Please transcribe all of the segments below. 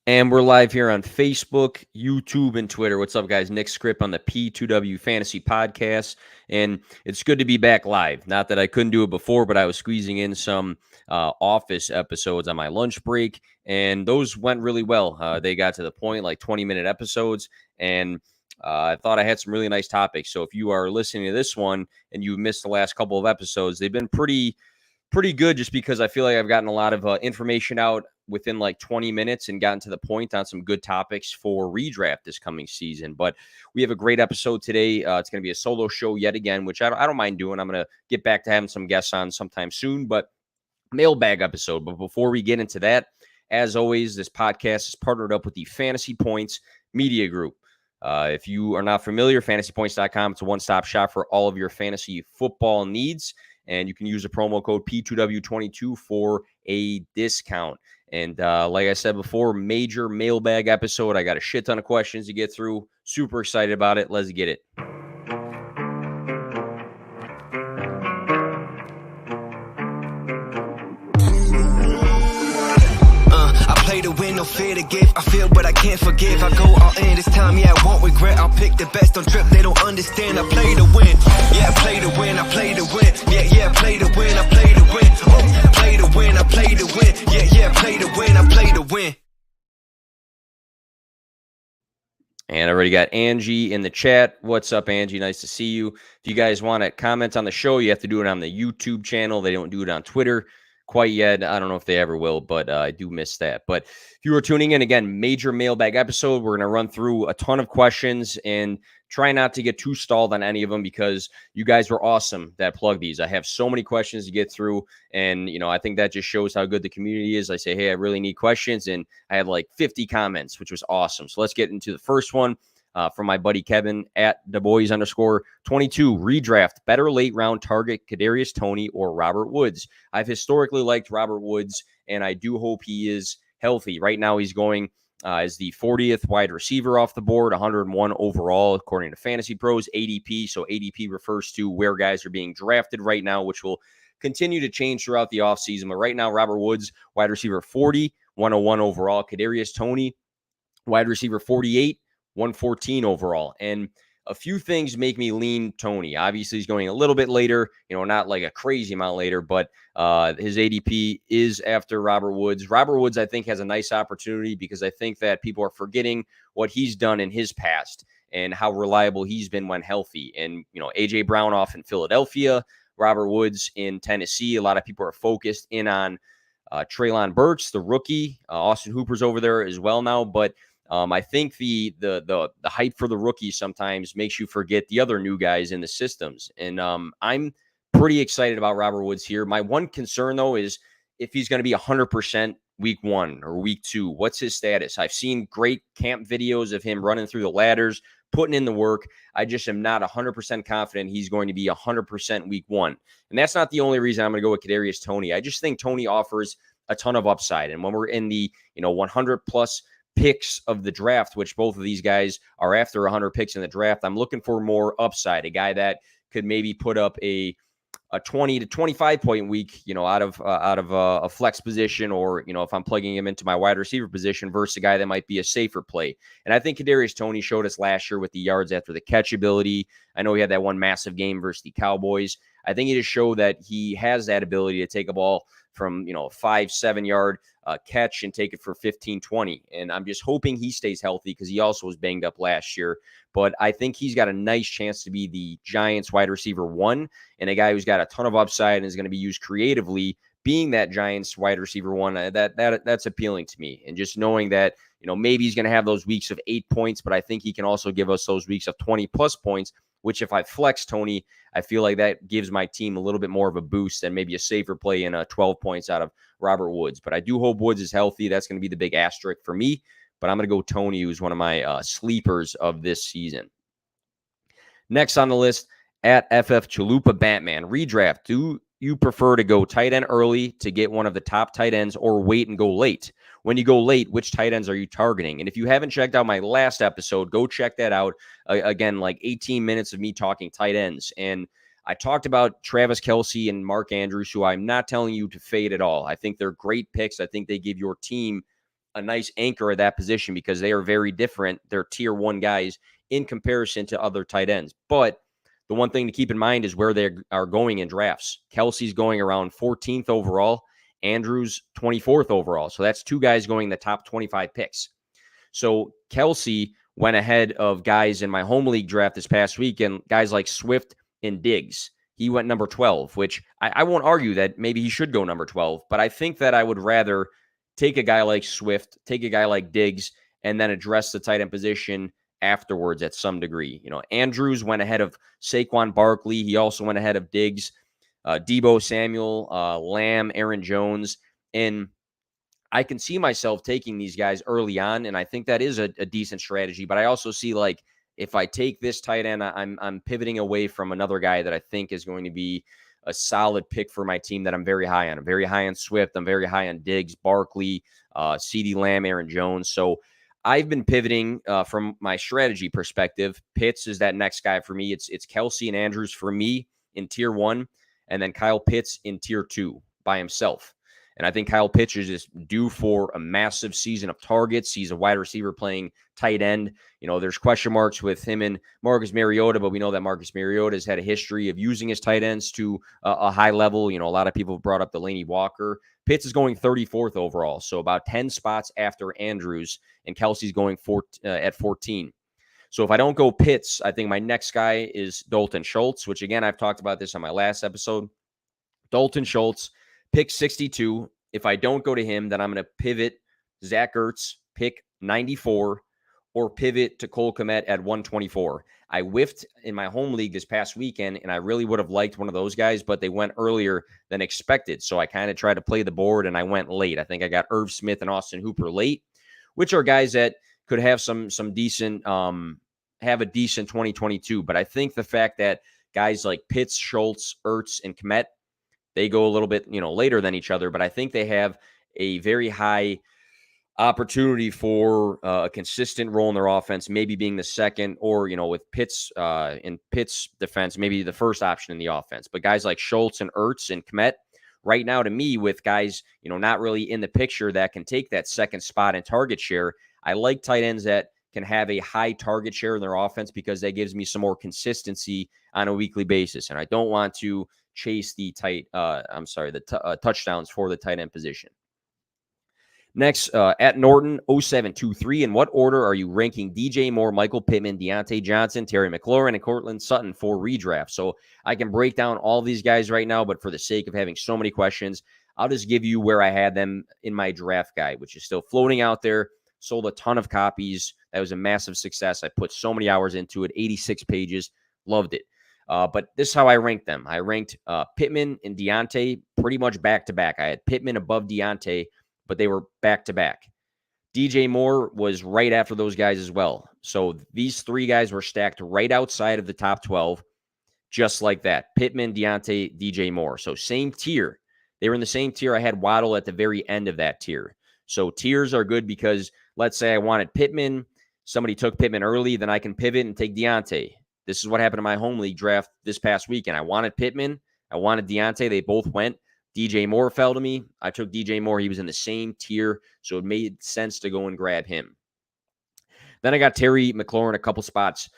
And we're live here on Facebook, YouTube, and Twitter. What's up, guys? Nick Script on the P2W Fantasy Podcast. And it's good to be back live. Not that I couldn't do it before, but I was squeezing in some office episodes on my lunch break. And those went really well. They got to the point, like 20-minute episodes. And I thought I had some really nice topics. So if you are listening to this one and you missed the last couple of episodes, they've been pretty good, just because I feel like I've gotten a lot of information out within like 20 minutes and gotten to the point on some good topics for redraft this coming season. But we have a great episode today. It's going to be a solo show yet again, which I don't mind doing. I'm going to get back to having some guests on sometime soon, but mailbag episode. But before we get into that, as always, this podcast is partnered up with the Fantasy Points Media Group. If you are not familiar, fantasypoints.com, it's a one-stop shop for all of your fantasy football needs. And you can use the promo code P2W22 for a discount. And like I said before, major mailbag episode. I got a shit ton of questions to get through. Super excited about it. Let's get it. Play to win, no fear to give. I feel but I can't forgive. I go all in this time, yeah, I won't regret. I'll pick the best on trip, they don't understand. I play to win, yeah, I play to win. I play to win, yeah, play to win. I play to win, oh, play to win. I play to win, yeah, play to win. I play to win. And I already got Angie in the chat. What's up, Angie? Nice to see you. If you guys want to comment on the show, you have to do it on the YouTube channel. They don't do it on Twitter quite yet. I don't know if they ever will, but I do miss that. But if you are tuning in, again, major mailbag episode. We're going to run through a ton of questions and try not to get too stalled on any of them, because you guys were awesome that plug these. I have so many questions to get through, and I think that just shows how good the community is. I say, hey, I really need questions, and I had like 50 comments, which was awesome. So let's get into the first one. From my buddy Kevin at DuBois_22. Redraft, better late round target Kadarius Toney or Robert Woods. I've historically liked Robert Woods, and I do hope he is healthy. Right now he's going as the 40th wide receiver off the board, 101 overall according to Fantasy Pros ADP. So ADP refers to where guys are being drafted right now, which will continue to change throughout the offseason. But right now, Robert Woods, wide receiver 40, 101 overall. Kadarius Toney, wide receiver 48, 114 overall. And a few things make me lean Toney. Obviously, he's going a little bit later, not like a crazy amount later, but his ADP is after Robert Woods. Robert Woods, I think, has a nice opportunity, because I think that people are forgetting what he's done in his past and how reliable he's been when healthy. And, A.J. Brown off in Philadelphia, Robert Woods in Tennessee. A lot of people are focused in on Treylon Burks, the rookie. Austin Hooper's over there as well now, but I think the hype for the rookies sometimes makes you forget the other new guys in the systems. And I'm pretty excited about Robert Woods here. My one concern, though, is if he's going to be 100% week 1 or week 2. What's his status? I've seen great camp videos of him running through the ladders, putting in the work. I just am not 100% confident he's going to be 100% week 1. And that's not the only reason I'm going to go with Kadarius Toney. I just think Toney offers a ton of upside. And when we're in the 100+ picks of the draft, which both of these guys are after 100 picks in the draft, I'm looking for more upside, a guy that could maybe put up a 20 to 25 point week, out of a flex position, or, if I'm plugging him into my wide receiver position, versus a guy that might be a safer play. And I think Kadarius Toney showed us last year with the yards after the catch ability. I know he had that one massive game versus the Cowboys. I think he just showed that he has that ability to take a ball from, 5-7 yard catch and take it for 15-20. And I'm just hoping he stays healthy, because he also was banged up last year. But I think he's got a nice chance to be the Giants wide receiver 1, and a guy who's got a ton of upside and is going to be used creatively, being that Giants wide receiver 1. That's appealing to me. And just knowing that, maybe he's going to have those weeks of 8 points, but I think he can also give us those weeks of 20+ points, which if I flex Toney, I feel like that gives my team a little bit more of a boost than maybe a safer play in 12 points out of Robert Woods. But I do hope Woods is healthy. That's going to be the big asterisk for me. But I'm going to go Toney, who's one of my sleepers of this season. Next on the list, at FF Chalupa Batman, redraft. Do you prefer to go tight end early to get one of the top tight ends, or wait and go late? When you go late, which tight ends are you targeting? And if you haven't checked out my last episode, go check that out. Again, like 18 minutes of me talking tight ends. And I talked about Travis Kelce and Mark Andrews, who I'm not telling you to fade at all. I think they're great picks. I think they give your team a nice anchor at that position because they are very different. They're tier 1 guys in comparison to other tight ends. But the one thing to keep in mind is where they are going in drafts. Kelsey's going around 14th overall, Andrews 24th overall. So that's 2 guys going the top 25 picks. So Kelsey went ahead of guys in my home league draft this past week, and guys like Swift and Diggs. He went number 12, which I won't argue that maybe he should go number 12, but I think that I would rather take a guy like Swift, take a guy like Diggs, and then address the tight end position afterwards at some degree. Andrews went ahead of Saquon Barkley. He also went ahead of Diggs, Deebo Samuel, Lamb, Aaron Jones. And I can see myself taking these guys early on, and I think that is a decent strategy. But I also see, like, if I take this tight end, I'm pivoting away from another guy that I think is going to be a solid pick for my team that I'm very high on. I'm very high on Swift. I'm very high on Diggs, Barkley, CeeDee Lamb, Aaron Jones. So I've been pivoting from my strategy perspective. Pitts is that next guy for me. It's Kelsey and Andrews for me in tier 1, and then Kyle Pitts in tier 2 by himself. And I think Kyle Pitts is just due for a massive season of targets. He's a wide receiver playing tight end. There's question marks with him and Marcus Mariota, but we know that Marcus Mariota has had a history of using his tight ends to a high level. A lot of people have brought up Delaney Walker. Pitts is going 34th overall, so about 10 spots after Andrews, and Kelsey's going at 14. So if I don't go Pitts, I think my next guy is Dalton Schultz, which, again, I've talked about this on my last episode. Dalton Schultz, pick 62. If I don't go to him, then I'm going to pivot Zach Ertz, pick 94, or pivot to Cole Kmet at 124. I whiffed in my home league this past weekend, and I really would have liked one of those guys, but they went earlier than expected. So I kind of tried to play the board, and I went late. I think I got Irv Smith and Austin Hooper late, which are guys that could have some decent, have a decent 2022. But I think the fact that guys like Pitts, Schultz, Ertz, and Kmet, they go a little bit, later than each other, but I think they have a very high opportunity for a consistent role in their offense, maybe being the second, or, with Pitts in Pitts' defense, maybe the first option in the offense. But guys like Schultz and Ertz and Kmet, right now, to me, with guys, not really in the picture that can take that second spot in target share, I like tight ends that can have a high target share in their offense because that gives me some more consistency on a weekly basis. And I don't want to chase the touchdowns for the tight end position. Next, at Norton 0723, in what order are you ranking DJ Moore, Michael Pittman, Deontay Johnson, Terry McLaurin, and Cortland Sutton for redraft? So I can break down all these guys right now, but for the sake of having so many questions, I'll just give you where I had them in my draft guide, which is still floating out there. Sold a ton of copies. That was a massive success. I put so many hours into it, 86 pages. Loved it. But this is how I ranked them. I ranked Pittman and Deontay pretty much back-to-back. I had Pittman above Deontay, but they were back-to-back. DJ Moore was right after those guys as well. So these 3 guys were stacked right outside of the top 12, just like that. Pittman, Deontay, DJ Moore. So same tier. They were in the same tier. I had Waddle at the very end of that tier. So tiers are good because let's say I wanted Pittman. Somebody took Pittman early, then I can pivot and take Deontay. This is what happened in my home league draft this past weekend. I wanted Pittman. I wanted Deontay. They both went. DJ Moore fell to me. I took DJ Moore. He was in the same tier, so it made sense to go and grab him. Then I got Terry McLaurin a couple spots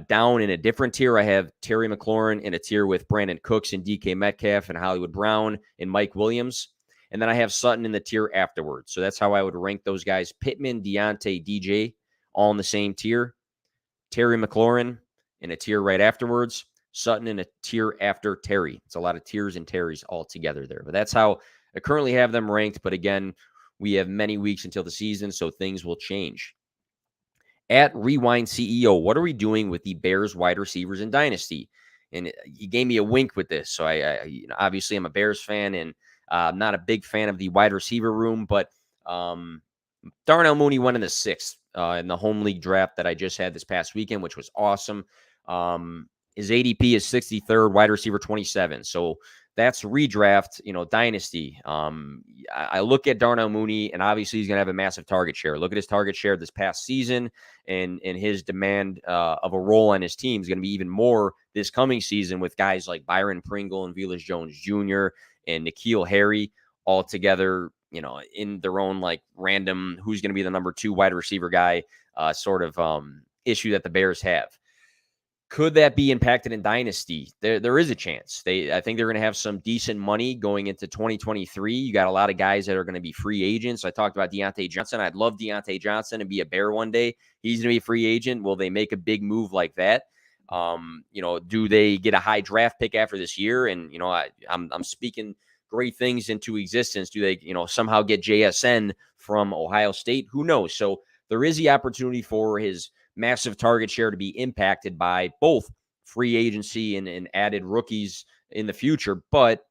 down in a different tier. I have Terry McLaurin in a tier with Brandon Cooks and DK Metcalf and Hollywood Brown and Mike Williams. And then I have Sutton in the tier afterwards. So that's how I would rank those guys. Pittman, Deontay, DJ, all in the same tier. Terry McLaurin in a tier right afterwards. Sutton in a tier after Terry. It's a lot of tiers and Terrys all together there. But that's how I currently have them ranked. But again, we have many weeks until the season, so things will change. At Rewind CEO, what are we doing with the Bears wide receivers in Dynasty? And he gave me a wink with this. So I obviously I'm a Bears fan, and I'm not a big fan of the wide receiver room, but Darnell Mooney went in the 6th in the home league draft that I just had this past weekend, which was awesome. His ADP is 63rd, wide receiver 27. So that's redraft, Dynasty. I look at Darnell Mooney, and obviously he's going to have a massive target share. Look at his target share this past season, and his demand of a role on his team is going to be even more this coming season with guys like Byron Pringle and Velus Jones Jr. and N'Keal Harry all together in their own like random who's going to be the number 2 wide receiver guy sort of issue that the Bears have. Could that be impacted in Dynasty? There is a chance. I think they're going to have some decent money going into 2023. You got a lot of guys that are going to be free agents. I talked about Deontay Johnson. I'd love Deontay Johnson to be a Bear one day. He's going to be a free agent. Will they make a big move like that? Do they get a high draft pick after this year? And, I'm speaking great things into existence. Do they, somehow get JSN from Ohio State? Who knows? So there is the opportunity for his massive target share to be impacted by both free agency and added rookies in the future. But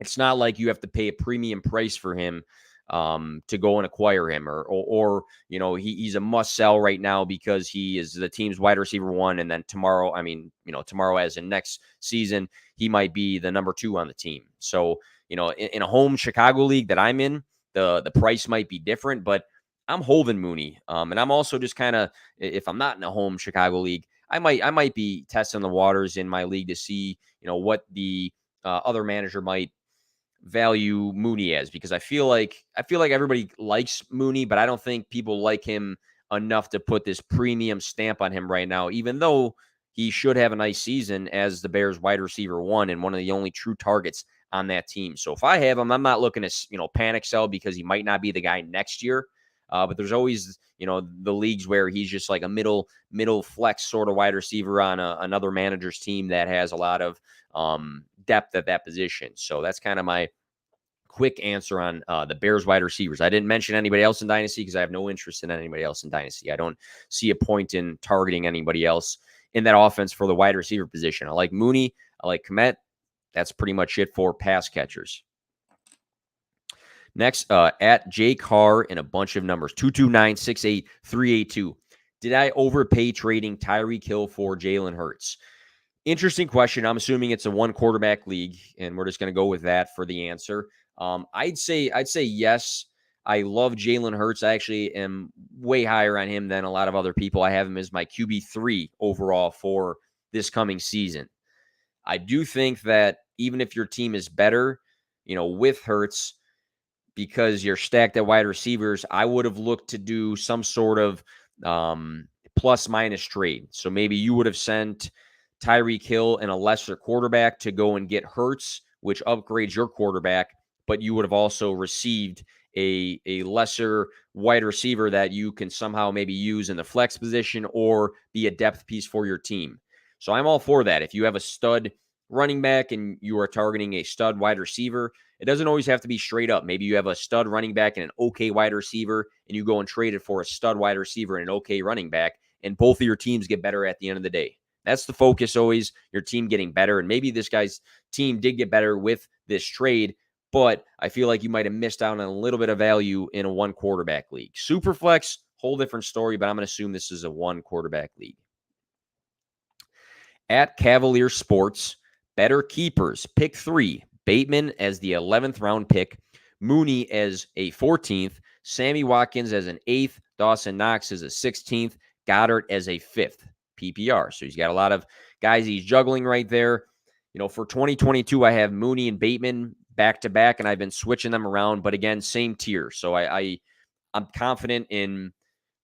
it's not like you have to pay a premium price for him to go and acquire him, or he's a must sell right now because he is the team's wide receiver 1. And then tomorrow as in next season, he might be the number 2 on the team. So, in a home Chicago league that I'm in, the price might be different, but I'm holding Mooney. And I'm also just kind of, if I'm not in a home Chicago league, I might be testing the waters in my league to see, what the other manager might value Mooney as, because I feel like everybody likes Mooney, but I don't think people like him enough to put this premium stamp on him right now, even though he should have a nice season as the Bears wide receiver 1 and one of the only true targets on that team. So if I have him, I'm not looking to, panic sell because he might not be the guy next year. But there's always, the leagues where he's just like a middle flex sort of wide receiver on another manager's team that has a lot of depth at that position. So that's kind of my quick answer on the Bears wide receivers. I didn't mention anybody else in Dynasty because I have no interest in anybody else in Dynasty. I don't see a point in targeting anybody else in that offense for the wide receiver position. I like Mooney. I like Kenneth. That's pretty much it for pass catchers. Next, at J Carr and a bunch of numbers, 229-68-382. Did I overpay trading Tyreek Hill for Jalen Hurts? Interesting question. I'm assuming it's a 1 quarterback league, and we're just going to go with that for the answer. I'd say yes. I love Jalen Hurts. I actually am way higher on him than a lot of other people. I have him as my QB3 overall for this coming season. I do think that even if your team is better, with Hurts, because you're stacked at wide receivers, I would have looked to do some sort of plus minus trade. So maybe you would have sent Tyreek Hill and a lesser quarterback to go and get Hurts, which upgrades your quarterback, but you would have also received a lesser wide receiver that you can somehow maybe use in the flex position or be a depth piece for your team. So I'm all for that. If you have a stud running back and you are targeting a stud wide receiver, it doesn't always have to be straight up. Maybe you have a stud running back and an okay wide receiver, and you go and trade it for a stud wide receiver and an okay running back, and both of your teams get better at the end of the day. That's the focus always, your team getting better. And maybe this guy's team did get better with this trade, but I feel like you might have missed out on a little bit of value in a 1 quarterback league. Superflex, whole different story, but I'm going to assume this is a 1 quarterback league. At Cavalier Sports, better keepers, pick 3. Bateman as the 11th round pick, Mooney as a 14th, Sammy Watkins as an 8th, Dawson Knox as a 16th, Goddard as a 5th PPR. So he's got a lot of guys he's juggling right there. For 2022, I have Mooney and Bateman back to back, and I've been switching them around. But again, same tier. So I'm confident in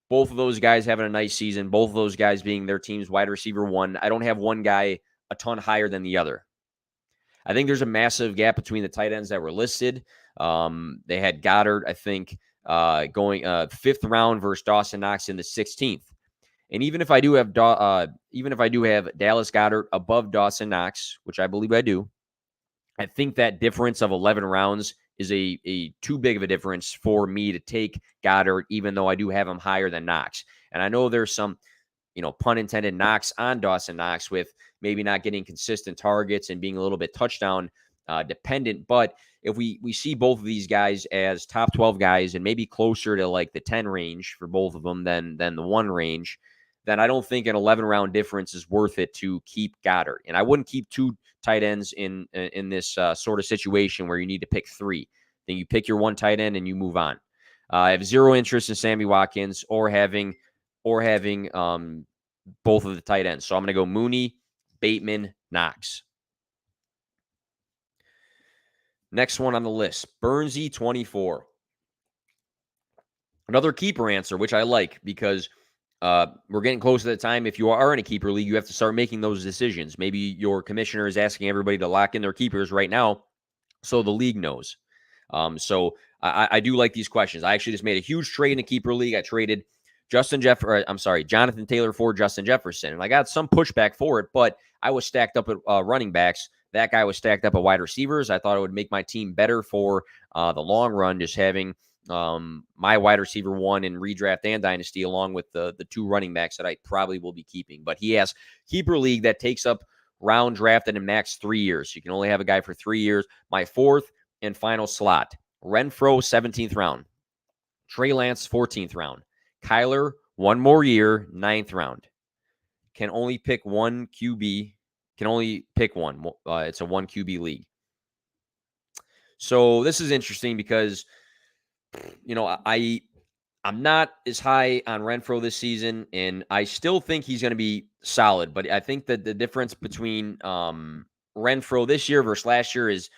both of those guys having a nice season, both of those guys being their team's wide receiver 1. I don't have one guy a ton higher than the other. I think there's a massive gap between the tight ends that were listed. They had Goddard, I think, going 5th round versus Dawson Knox in the 16th. And even if I do have Dallas Goedert above Dawson Knox, which I believe I do, I think that difference of 11 rounds is a too big of a difference for me to take Goddard, even though I do have him higher than Knox. And I know there's some, pun intended, knocks on Dawson Knox with maybe not getting consistent targets and being a little bit touchdown dependent. But if we see both of these guys as top 12 guys and maybe closer to like the 10 range for both of them than the 1 range, then I don't think an 11-round difference is worth it to keep Goddard. And I wouldn't keep 2 tight ends in this sort of situation where you need to pick 3. Then you pick your 1 tight end and you move on. I have zero interest in Sammy Watkins or having both of the tight ends. So I'm going to go Mooney, Bateman, Knox. Next one on the list, Burnsy 24. Another keeper answer, which I like because we're getting close to the time. If you are in a keeper league, you have to start making those decisions. Maybe your commissioner is asking everybody to lock in their keepers right now so the league knows. So I do like these questions. I actually just made a huge trade in a keeper league. I traded Jonathan Taylor for Justin Jefferson. And I got some pushback for it, but I was stacked up at running backs. That guy was stacked up at wide receivers. I thought it would make my team better for the long run, just having my wide receiver one in redraft and dynasty, along with the two running backs that I probably will be keeping. But he has keeper league that takes up round drafted in max 3 years. You can only have a guy for 3 years. My fourth and final slot, Renfrow, 17th round. Trey Lance, 14th round. Kyler, 1 more year, 9th round. Can only pick one QB. Can only pick one. It's a 1 QB league. So this is interesting because, I'm not as high on Renfrow this season, and I still think he's going to be solid. But I think that the difference between Renfrow this year versus last year is,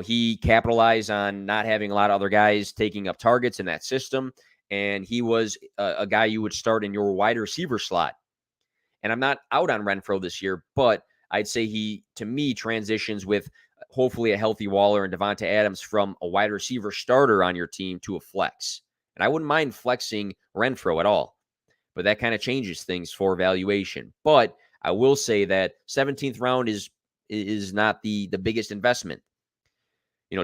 he capitalized on not having a lot of other guys taking up targets in that system, and he was a guy you would start in your wide receiver slot. And I'm not out on Renfrow this year, but I'd say he, to me, transitions with hopefully a healthy Waller and Devonte Adams from a wide receiver starter on your team to a flex. And I wouldn't mind flexing Renfrow at all, but that kind of changes things for valuation. But I will say that 17th round is not the biggest investment.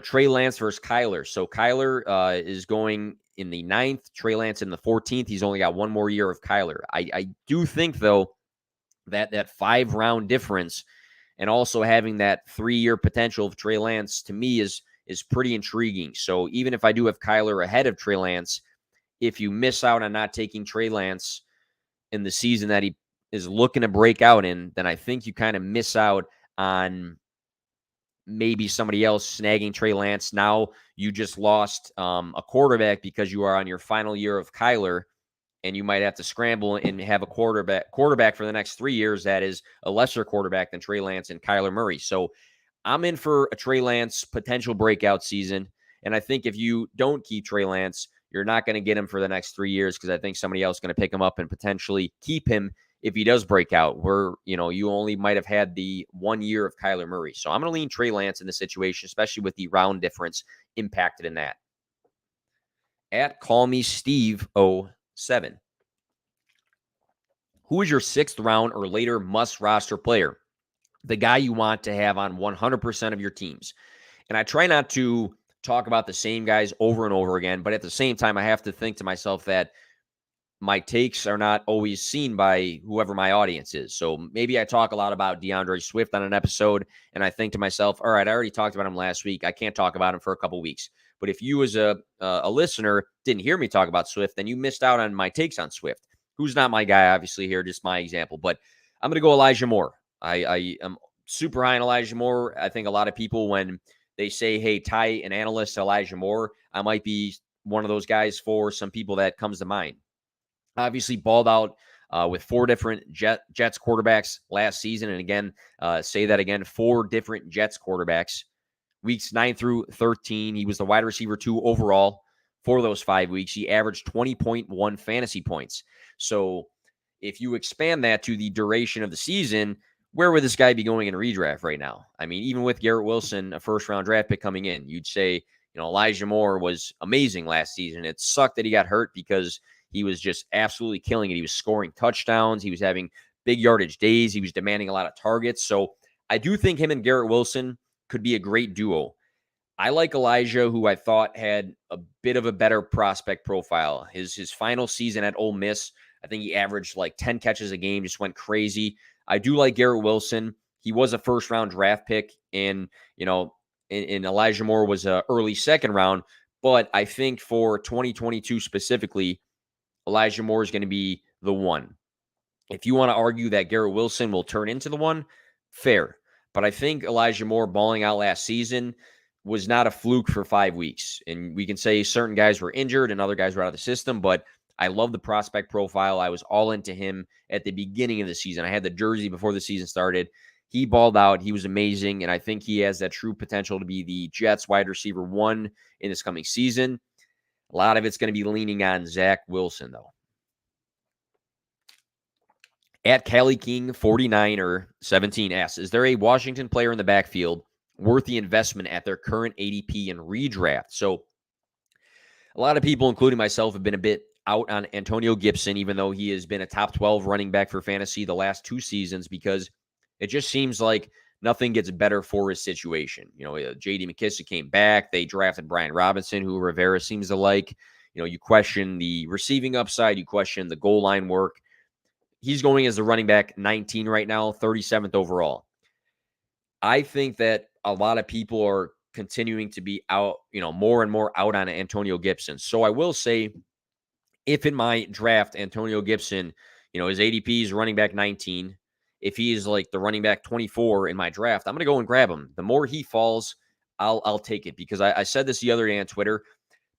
Trey Lance versus Kyler. So Kyler is going in the 9th, Trey Lance in the 14th. He's only got 1 more year of Kyler. I do think, though, that 5-round difference and also having that 3-year potential of Trey Lance, to me, is pretty intriguing. So even if I do have Kyler ahead of Trey Lance, if you miss out on not taking Trey Lance in the season that he is looking to break out in, then I think you kind of miss out on maybe somebody else snagging Trey Lance. Now you just lost a quarterback because you are on your final year of Kyler, and you might have to scramble and have a quarterback for the next 3 years that is a lesser quarterback than Trey Lance and Kyler Murray. So I'm in for a Trey Lance potential breakout season. And I think if you don't keep Trey Lance, you're not going to get him for the next 3 years because I think somebody else is going to pick him up and potentially keep him if he does break out, where, you only might have had the 1 year of Kyler Murray. So I'm going to lean Trey Lance in this situation, especially with the round difference impacted in that. At Call Me Steve 07. Who is your 6th round or later must roster player? The guy you want to have on 100% of your teams. And I try not to talk about the same guys over and over again, but at the same time, I have to think to myself that my takes are not always seen by whoever my audience is. So maybe I talk a lot about DeAndre Swift on an episode, and I think to myself, all right, I already talked about him last week. I can't talk about him for a couple weeks. But if you as a listener didn't hear me talk about Swift, then you missed out on my takes on Swift, who's not my guy, obviously, here, just my example. But I'm going to go Elijah Moore. I am super high on Elijah Moore. I think a lot of people, when they say, hey, tie an analyst to Elijah Moore, I might be one of those guys for some people that comes to mind. Obviously, balled out with 4 different Jets quarterbacks last season. And again, say that again, 4 different Jets quarterbacks. Weeks 9 through 13, he was the wide receiver 2 overall for those 5 weeks. He averaged 20.1 fantasy points. So if you expand that to the duration of the season, where would this guy be going in redraft right now? I mean, even with Garrett Wilson, a first-round draft pick coming in, you'd say, Elijah Moore was amazing last season. It sucked that he got hurt because he was just absolutely killing it. He was scoring touchdowns. He was having big yardage days. He was demanding a lot of targets. So I do think him and Garrett Wilson could be a great duo. I like Elijah, who I thought had a bit of a better prospect profile. His final season at Ole Miss, I think he averaged like 10 catches a game, just went crazy. I do like Garrett Wilson. He was a first-round draft pick, and, and Elijah Moore was an early second round. But I think for 2022 specifically, Elijah Moore is going to be the one. If you want to argue that Garrett Wilson will turn into the one, fair. But I think Elijah Moore balling out last season was not a fluke for 5 weeks. And we can say certain guys were injured and other guys were out of the system, but I love the prospect profile. I was all into him at the beginning of the season. I had the jersey before the season started. He balled out. He was amazing, and I think he has that true potential to be the Jets wide receiver 1 in this coming season. A lot of it's going to be leaning on Zach Wilson, though. At Cali King 49er17 asks, is there a Washington player in the backfield worth the investment at their current ADP and redraft? So a lot of people, including myself, have been a bit out on Antonio Gibson, even though he has been a top 12 running back for fantasy the last 2 seasons, because it just seems like nothing gets better for his situation. J.D. Mckissick came back. They drafted Brian Robinson, who Rivera seems to like. You question the receiving upside. You question the goal line work. He's going as the running back 19 right now, 37th overall. I think that a lot of people are continuing to be out, more and more out on Antonio Gibson. So I will say, if in my draft, Antonio Gibson, his ADP is running back 19. If he is like the running back 24 in my draft, I'm going to go and grab him. The more he falls, I'll take it, because I said this the other day on Twitter.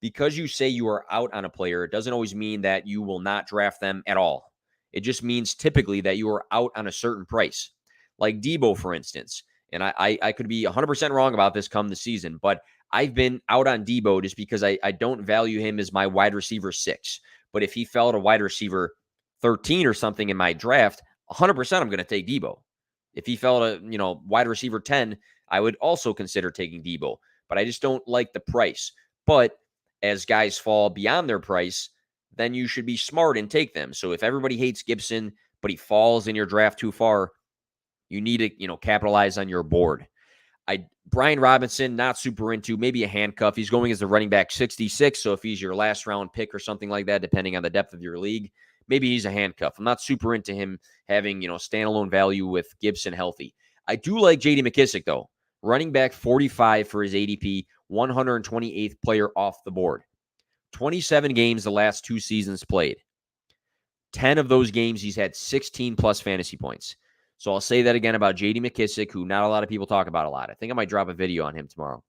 Because you say you are out on a player, it doesn't always mean that you will not draft them at all. It just means typically that you are out on a certain price, like Debo, for instance. And I could be 100% wrong about this come the season, but I've been out on Debo just because I don't value him as my wide receiver 6. But if he fell to wide receiver 13 or something in my draft, 100% I'm going to take Debo. If he fell to, wide receiver 10, I would also consider taking Debo. But I just don't like the price. But as guys fall beyond their price, then you should be smart and take them. So if everybody hates Gibson, but he falls in your draft too far, you need to, capitalize on your board. Brian Robinson, not super into, maybe a handcuff. He's going as the running back 66. So if he's your last round pick or something like that, depending on the depth of your league, maybe he's a handcuff. I'm not super into him having, standalone value with Gibson healthy. I do like J.D. Mckissick, though. Running back 45 for his ADP, 128th player off the board. 27 games the last 2 seasons played. 10 of those games, he's had 16-plus fantasy points. So I'll say that again about J.D. Mckissick, who not a lot of people talk about a lot. I think I might drop a video on him tomorrow.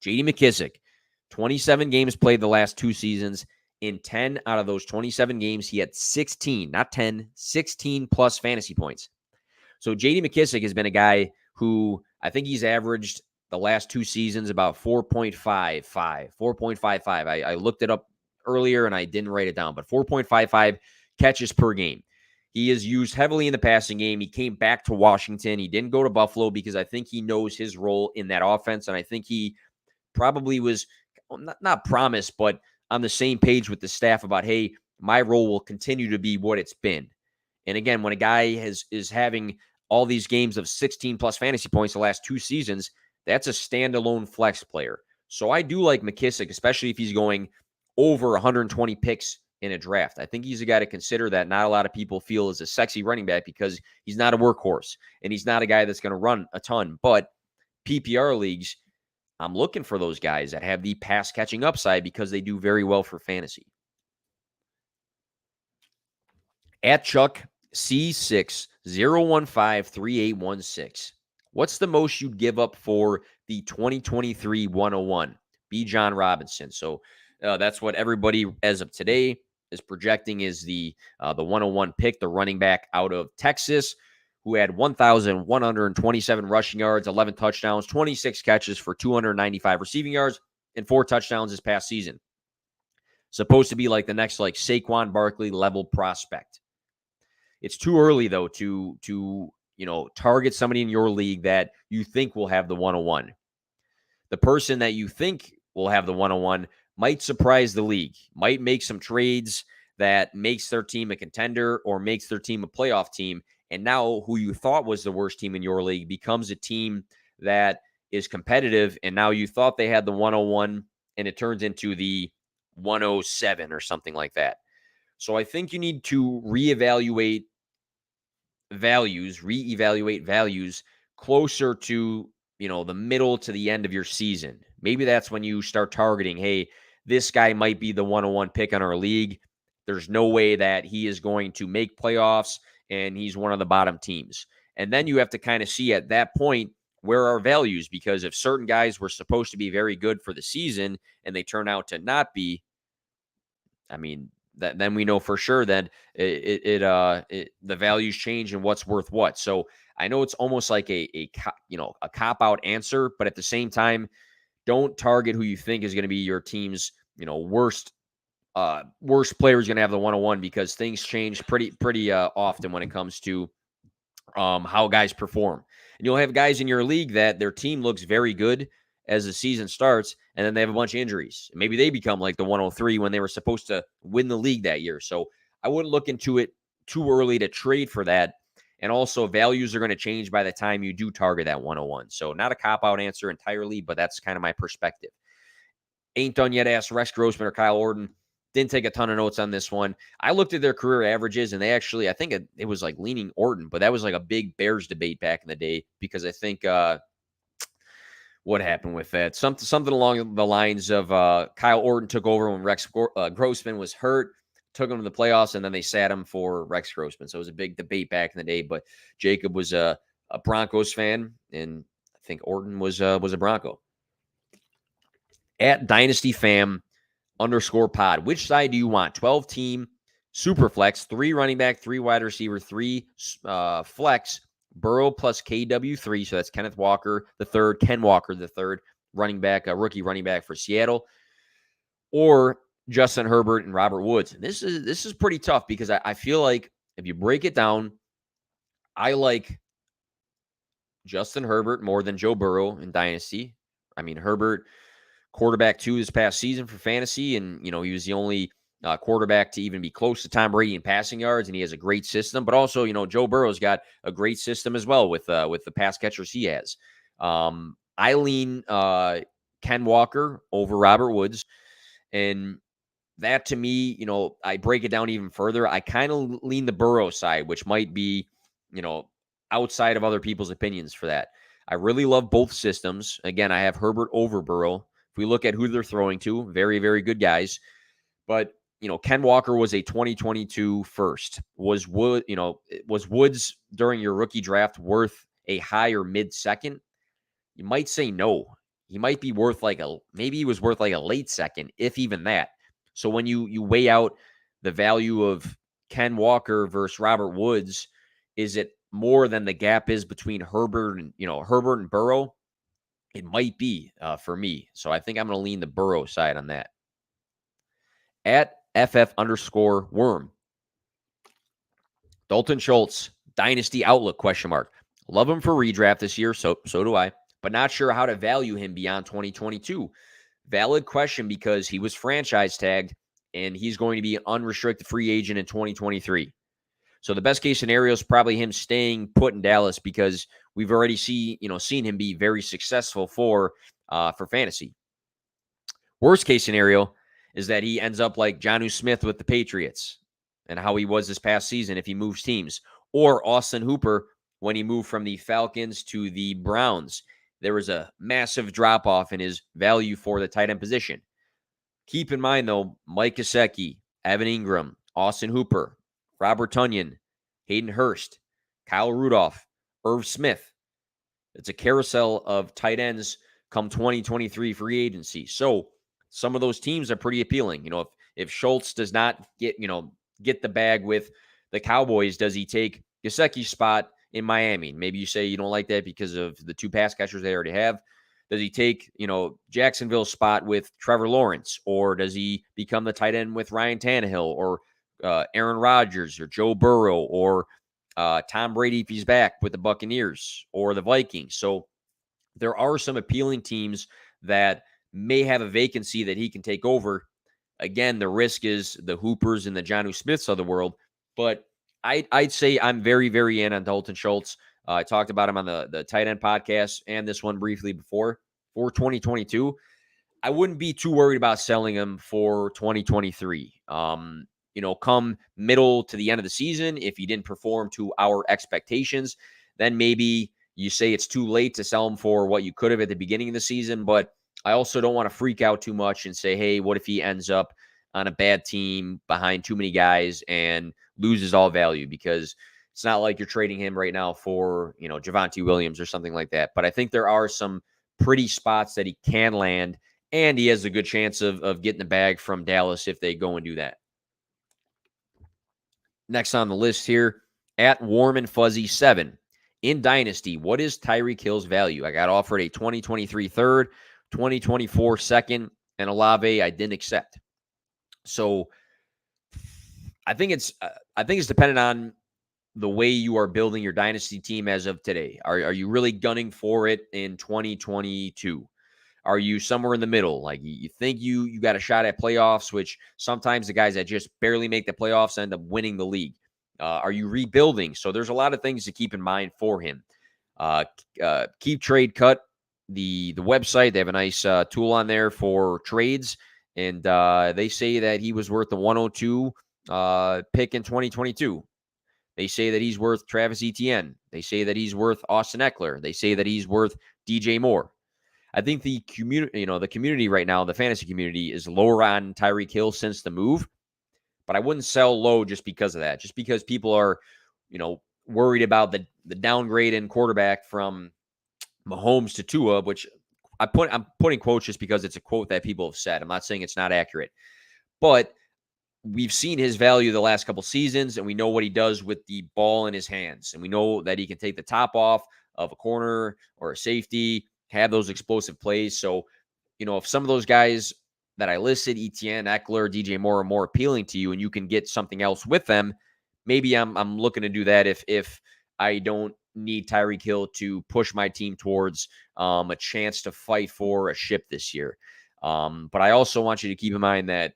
J.D. Mckissick, 27 games played the last 2 seasons. In 10 out of those 27 games, he had 16, not 10, 16-plus fantasy points. So J.D. Mckissick has been a guy who I think he's averaged the last 2 seasons about 4.55. I looked it up earlier and I didn't write it down, but 4.55 catches per game. He is used heavily in the passing game. He came back to Washington. He didn't go to Buffalo because I think he knows his role in that offense, and I think he probably was not promised, but on the same page with the staff about, hey, my role will continue to be what it's been. And again, when a guy is having all these games of 16-plus fantasy points the last 2 seasons, that's a standalone flex player. So I do like McKissick, especially if he's going over 120 picks in a draft. I think he's a guy to consider that not a lot of people feel is a sexy running back because he's not a workhorse and he's not a guy that's going to run a ton. But PPR leagues, I'm looking for those guys that have the pass catching upside because they do very well for fantasy. At Chuck C60153816. What's the most you'd give up for the 2023 101? Bijan Robinson. So that's what everybody as of today is projecting is the 101 pick, the running back out of Texas, who had 1,127 rushing yards, 11 touchdowns, 26 catches for 295 receiving yards, and 4 touchdowns this past season. Supposed to be like the next Saquon Barkley level prospect. It's too early though to target somebody in your league that you think will have the 101. The person that you think will have the 101 might surprise the league, might make some trades that makes their team a contender or makes their team a playoff team. And now who you thought was the worst team in your league becomes a team that is competitive. And now you thought they had the 101 and it turns into the 107 or something like that. So I think you need to reevaluate values closer to, the middle to the end of your season. Maybe that's when you start targeting, hey, this guy might be the 101 pick on our league. There's no way that he is going to make playoffs and he's one of the bottom teams. And then you have to kind of see at that point where are values, because if certain guys were supposed to be very good for the season and they turn out to not be, then we know for sure that the values change and what's worth what. So I know it's almost like a cop-out answer, but at the same time, don't target who you think is going to be your team's worst player is going to have the 101 because things change pretty often when it comes to how guys perform. And you'll have guys in your league that their team looks very good as the season starts, and then they have a bunch of injuries. Maybe they become like the 103 when they were supposed to win the league that year. So I wouldn't look into it too early to trade for that. And also, values are going to change by the time you do target that 101. So not a cop-out answer entirely, but that's kind of my perspective. Ain't done yet asked Rex Grossman or Kyle Orton. Didn't take a ton of notes on this one. I looked at their career averages, and they actually, I think it was like leaning Orton, but that was like a big Bears debate back in the day because I think what happened with that? Something along the lines of Kyle Orton took over when Rex Grossman was hurt, took him to the playoffs, and then they sat him for Rex Grossman. So it was a big debate back in the day, but Jacob was a Broncos fan, and I think Orton was a Bronco. At Dynasty Fam _pod. Which side do you want? 12-team, super flex, 3 running back, 3 wide receiver, 3 flex, Burrow plus KW3. So that's Kenneth Walker the third, Ken Walker the third, running back, a rookie running back for Seattle, or Justin Herbert and Robert Woods. And this is pretty tough because I feel like if you break it down, I like Justin Herbert more than Joe Burrow in Dynasty. I mean, Herbert quarterback 2 this past season for fantasy, and he was the only quarterback to even be close to Tom Brady in passing yards, and he has a great system. But also, Joe Burrow's got a great system as well with the pass catchers he has. I lean Ken Walker over Robert Woods, and that to me, I break it down even further. I kind of lean the Burrow side, which might be, outside of other people's opinions for that. I really love both systems. Again, I have Herbert over Burrow. If we look at who they're throwing to, very, very good guys. But, Ken Walker was a 2022 first. Was Woods during your rookie draft worth a high or mid-second? You might say no. He might be worth maybe he was worth like a late second, if even that. So when you weigh out the value of Ken Walker versus Robert Woods, is it more than the gap is between Herbert and Burrow? It might be for me. So I think I'm going to lean the Burrow side on that. At FF_worm. Dalton Schultz, Dynasty Outlook, ? Love him for redraft this year, so do I, but not sure how to value him beyond 2022. Valid question because he was franchise tagged, and he's going to be an unrestricted free agent in 2023. So the best case scenario is probably him staying put in Dallas because we've already seen him be very successful for fantasy. Worst case scenario is that he ends up like Jonnu Smith with the Patriots and how he was this past season if he moves teams, or Austin Hooper when he moved from the Falcons to the Browns. There was a massive drop-off in his value for the tight end position. Keep in mind, though, Mike Gesicki, Evan Ingram, Austin Hooper, Robert Tonyan, Hayden Hurst, Kyle Rudolph, Irv Smith. It's a carousel of tight ends come 2023 free agency. So some of those teams are pretty appealing. If Schultz does not get the bag with the Cowboys, does he take Gesicki's spot in Miami? Maybe you say you don't like that because of the 2 pass catchers they already have. Does he take, Jacksonville's spot with Trevor Lawrence, or does he become the tight end with Ryan Tannehill or Aaron Rodgers or Joe Burrow or Tom Brady if he's back with the Buccaneers or the Vikings? So there are some appealing teams that may have a vacancy that he can take over. Again, the risk is the Hoopers and the Jonnu Smiths of the world, but I'd say I'm very, very in on Dalton Schultz. I talked about him on the tight end podcast and this one briefly before. For 2022, I wouldn't be too worried about selling him for 2023. Come middle to the end of the season, if he didn't perform to our expectations, then maybe you say it's too late to sell him for what you could have at the beginning of the season. But I also don't want to freak out too much and say, hey, what if he ends up on a bad team behind too many guys and loses all value? Because it's not like you're trading him right now for, Javonte Williams or something like that. But I think there are some pretty spots that he can land, and he has a good chance of getting the bag from Dallas if they go and do that. Next on the list here, at Warm and Fuzzy 7. In Dynasty, what is Tyreek Hill's value? I got offered a 2023 third, 2024 second, and Olave I didn't accept. So I think it's dependent on the way you are building your dynasty team as of today. Are you really gunning for it in 2022? Are you somewhere in the middle? Like you think you got a shot at playoffs, which sometimes the guys that just barely make the playoffs end up winning the league. Are you rebuilding? So there's a lot of things to keep in mind for him. Keep Trade Cut, the website. They have a nice tool on there for trades, and they say that he was worth the 102 pick in 2022. They say that he's worth Travis Etienne. They say that he's worth Austin Eckler. They say that he's worth DJ Moore. I think the community right now, the fantasy community, is lower on Tyreek Hill since the move, but I wouldn't sell low just because of that. Just because people are, worried about the downgrade in quarterback from Mahomes to Tua, which I'm putting quotes just because it's a quote that people have said. I'm not saying it's not accurate, but we've seen his value the last couple seasons, and we know what he does with the ball in his hands, and we know that he can take the top off of a corner or a safety, have those explosive plays. So, if some of those guys that I listed, Etienne, Eckler, DJ Moore, are more appealing to you and you can get something else with them, maybe I'm looking to do that if I don't need Tyreek Hill to push my team towards a chance to fight for a ship this year. But I also want you to keep in mind that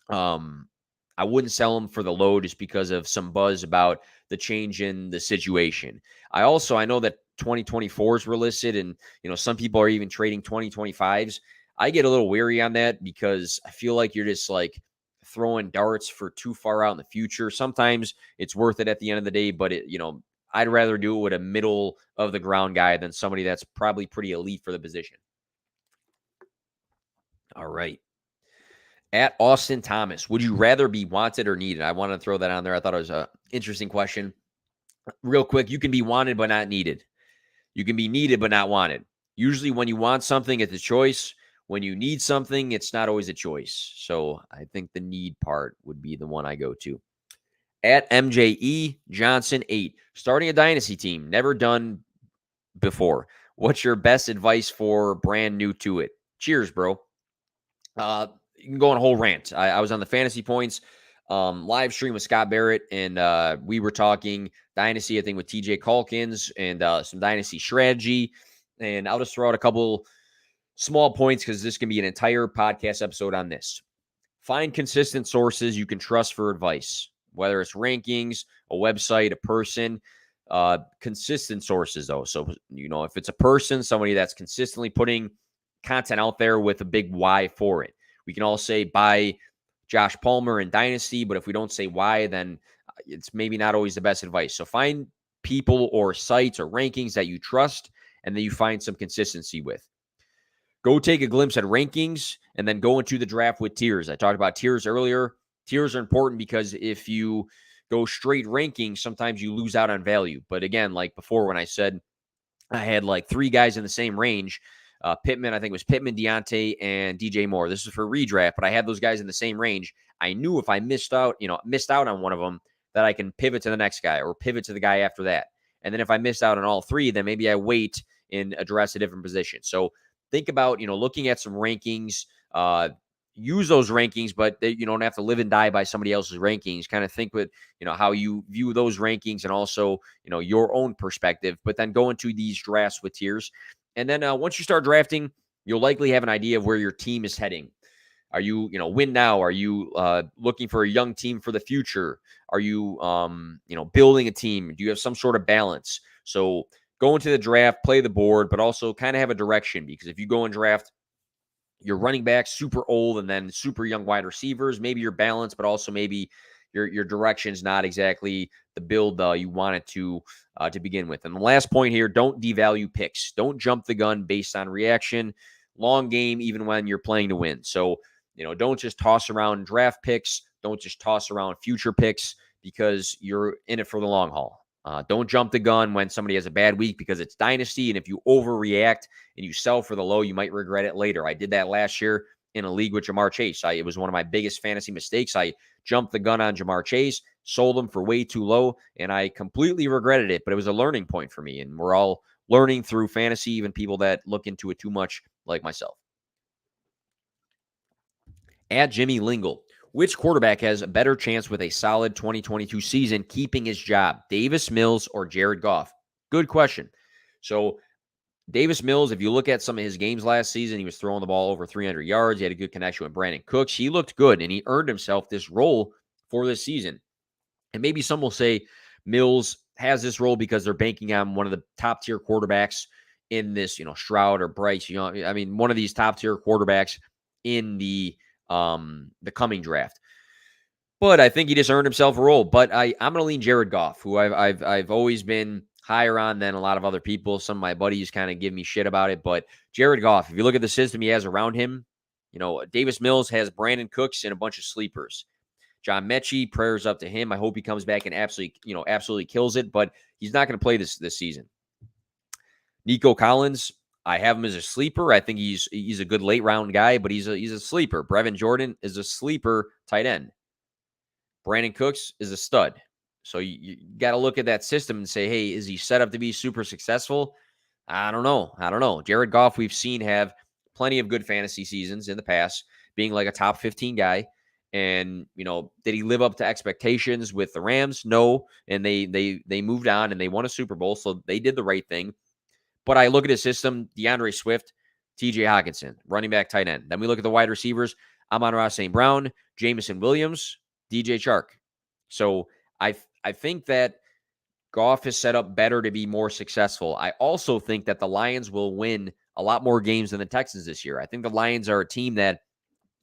I wouldn't sell him for the low just because of some buzz about the change in the situation. I know that 2024s were listed, and some people are even trading 2025s. I get a little weary on that because I feel like you're just like throwing darts for too far out in the future. Sometimes it's worth it at the end of the day, but I'd rather do it with a middle of the ground guy than somebody that's probably pretty elite for the position. All right. At Austin Thomas, would you rather be wanted or needed? I wanted to throw that on there. I thought it was an interesting question. Real quick, you can be wanted but not needed. You can be needed but not wanted. Usually when you want something, it's a choice. When you need something, it's not always a choice. So I think the need part would be the one I go to. At MJE Johnson 8, starting a dynasty team, never done before. What's your best advice for brand new to it? Cheers, bro. You can go on a whole rant. I was on the Fantasy Points live stream with Scott Barrett, and we were talking Dynasty, I think, with TJ Calkins and some Dynasty strategy. And I'll just throw out a couple small points because this can be an entire podcast episode on this. Find consistent sources you can trust for advice, whether it's rankings, a website, a person. Consistent sources, though. So, if it's a person, somebody that's consistently putting content out there with a big why for it. We can all say buy Josh Palmer in Dynasty, but if we don't say why, then it's maybe not always the best advice. So find people or sites or rankings that you trust and that you find some consistency with. Go take a glimpse at rankings and then go into the draft with tiers. I talked about tiers earlier. Tiers are important because if you go straight rankings, sometimes you lose out on value. But again, like before when I said I had like 3 guys in the same range, Pittman, I think it was Pittman, Deontay, and DJ Moore. This is for redraft, but I had those guys in the same range. I knew if I missed out on one of them, that I can pivot to the next guy or pivot to the guy after that. And then if I missed out on all 3, then maybe I wait and address a different position. So think about, looking at some rankings, use those rankings, but you don't have to live and die by somebody else's rankings. Kind of think with, how you view those rankings and also, your own perspective, but then go into these drafts with tiers. And then once you start drafting, you'll likely have an idea of where your team is heading. Are you, win now? Are you looking for a young team for the future? Are you, building a team? Do you have some sort of balance? So go into the draft, play the board, but also kind of have a direction, because if you go and draft your running backs super old and then super young wide receivers, maybe you're balanced, but also maybe your direction is not exactly the build you want it to begin with. And the last point here, don't devalue picks. Don't jump the gun based on reaction. Long game, even when you're playing to win. So, don't just toss around draft picks. Don't just toss around future picks because you're in it for the long haul. Don't jump the gun when somebody has a bad week because it's Dynasty. And if you overreact and you sell for the low, you might regret it later. I did that last year in a league with Jamar Chase. It was one of my biggest fantasy mistakes. I jumped the gun on Jamar Chase, sold him for way too low, and I completely regretted it. But it was a learning point for me. And we're all learning through fantasy, even people that look into it too much like myself. At Jimmy Lingle, which quarterback has a better chance with a solid 2022 season keeping his job, Davis Mills or Jared Goff? Good question. So Davis Mills, if you look at some of his games last season, he was throwing the ball over 300 yards. He had a good connection with Brandon Cooks. He looked good, and he earned himself this role for this season. And maybe some will say Mills has this role because they're banking on one of the top-tier quarterbacks in this, Stroud or Bryce. One of these top-tier quarterbacks in the coming draft. But I think he just earned himself a role. But I'm going to lean Jared Goff, who I've always been higher on than a lot of other people. Some of my buddies kind of give me shit about it. But Jared Goff, if you look at the system he has around him, Davis Mills has Brandon Cooks and a bunch of sleepers. John Mechie, prayers up to him. I hope he comes back and absolutely kills it. But he's not going to play this season. Nico Collins, I have him as a sleeper. I think he's a good late round guy, but he's a sleeper. Brevin Jordan is a sleeper tight end. Brandon Cooks is a stud. So you got to look at that system and say, hey, is he set up to be super successful? I don't know. Jared Goff, we've seen have plenty of good fantasy seasons in the past, being like a top 15 guy. And, did he live up to expectations with the Rams? No. And they moved on and they won a Super Bowl. So they did the right thing. But I look at his system, DeAndre Swift, TJ Hawkinson, running back, tight end. Then we look at the wide receivers, Amon-Ra St. Brown, Jameson Williams, DJ Chark. So I think that Goff is set up better to be more successful. I also think that the Lions will win a lot more games than the Texans this year. I think the Lions are a team that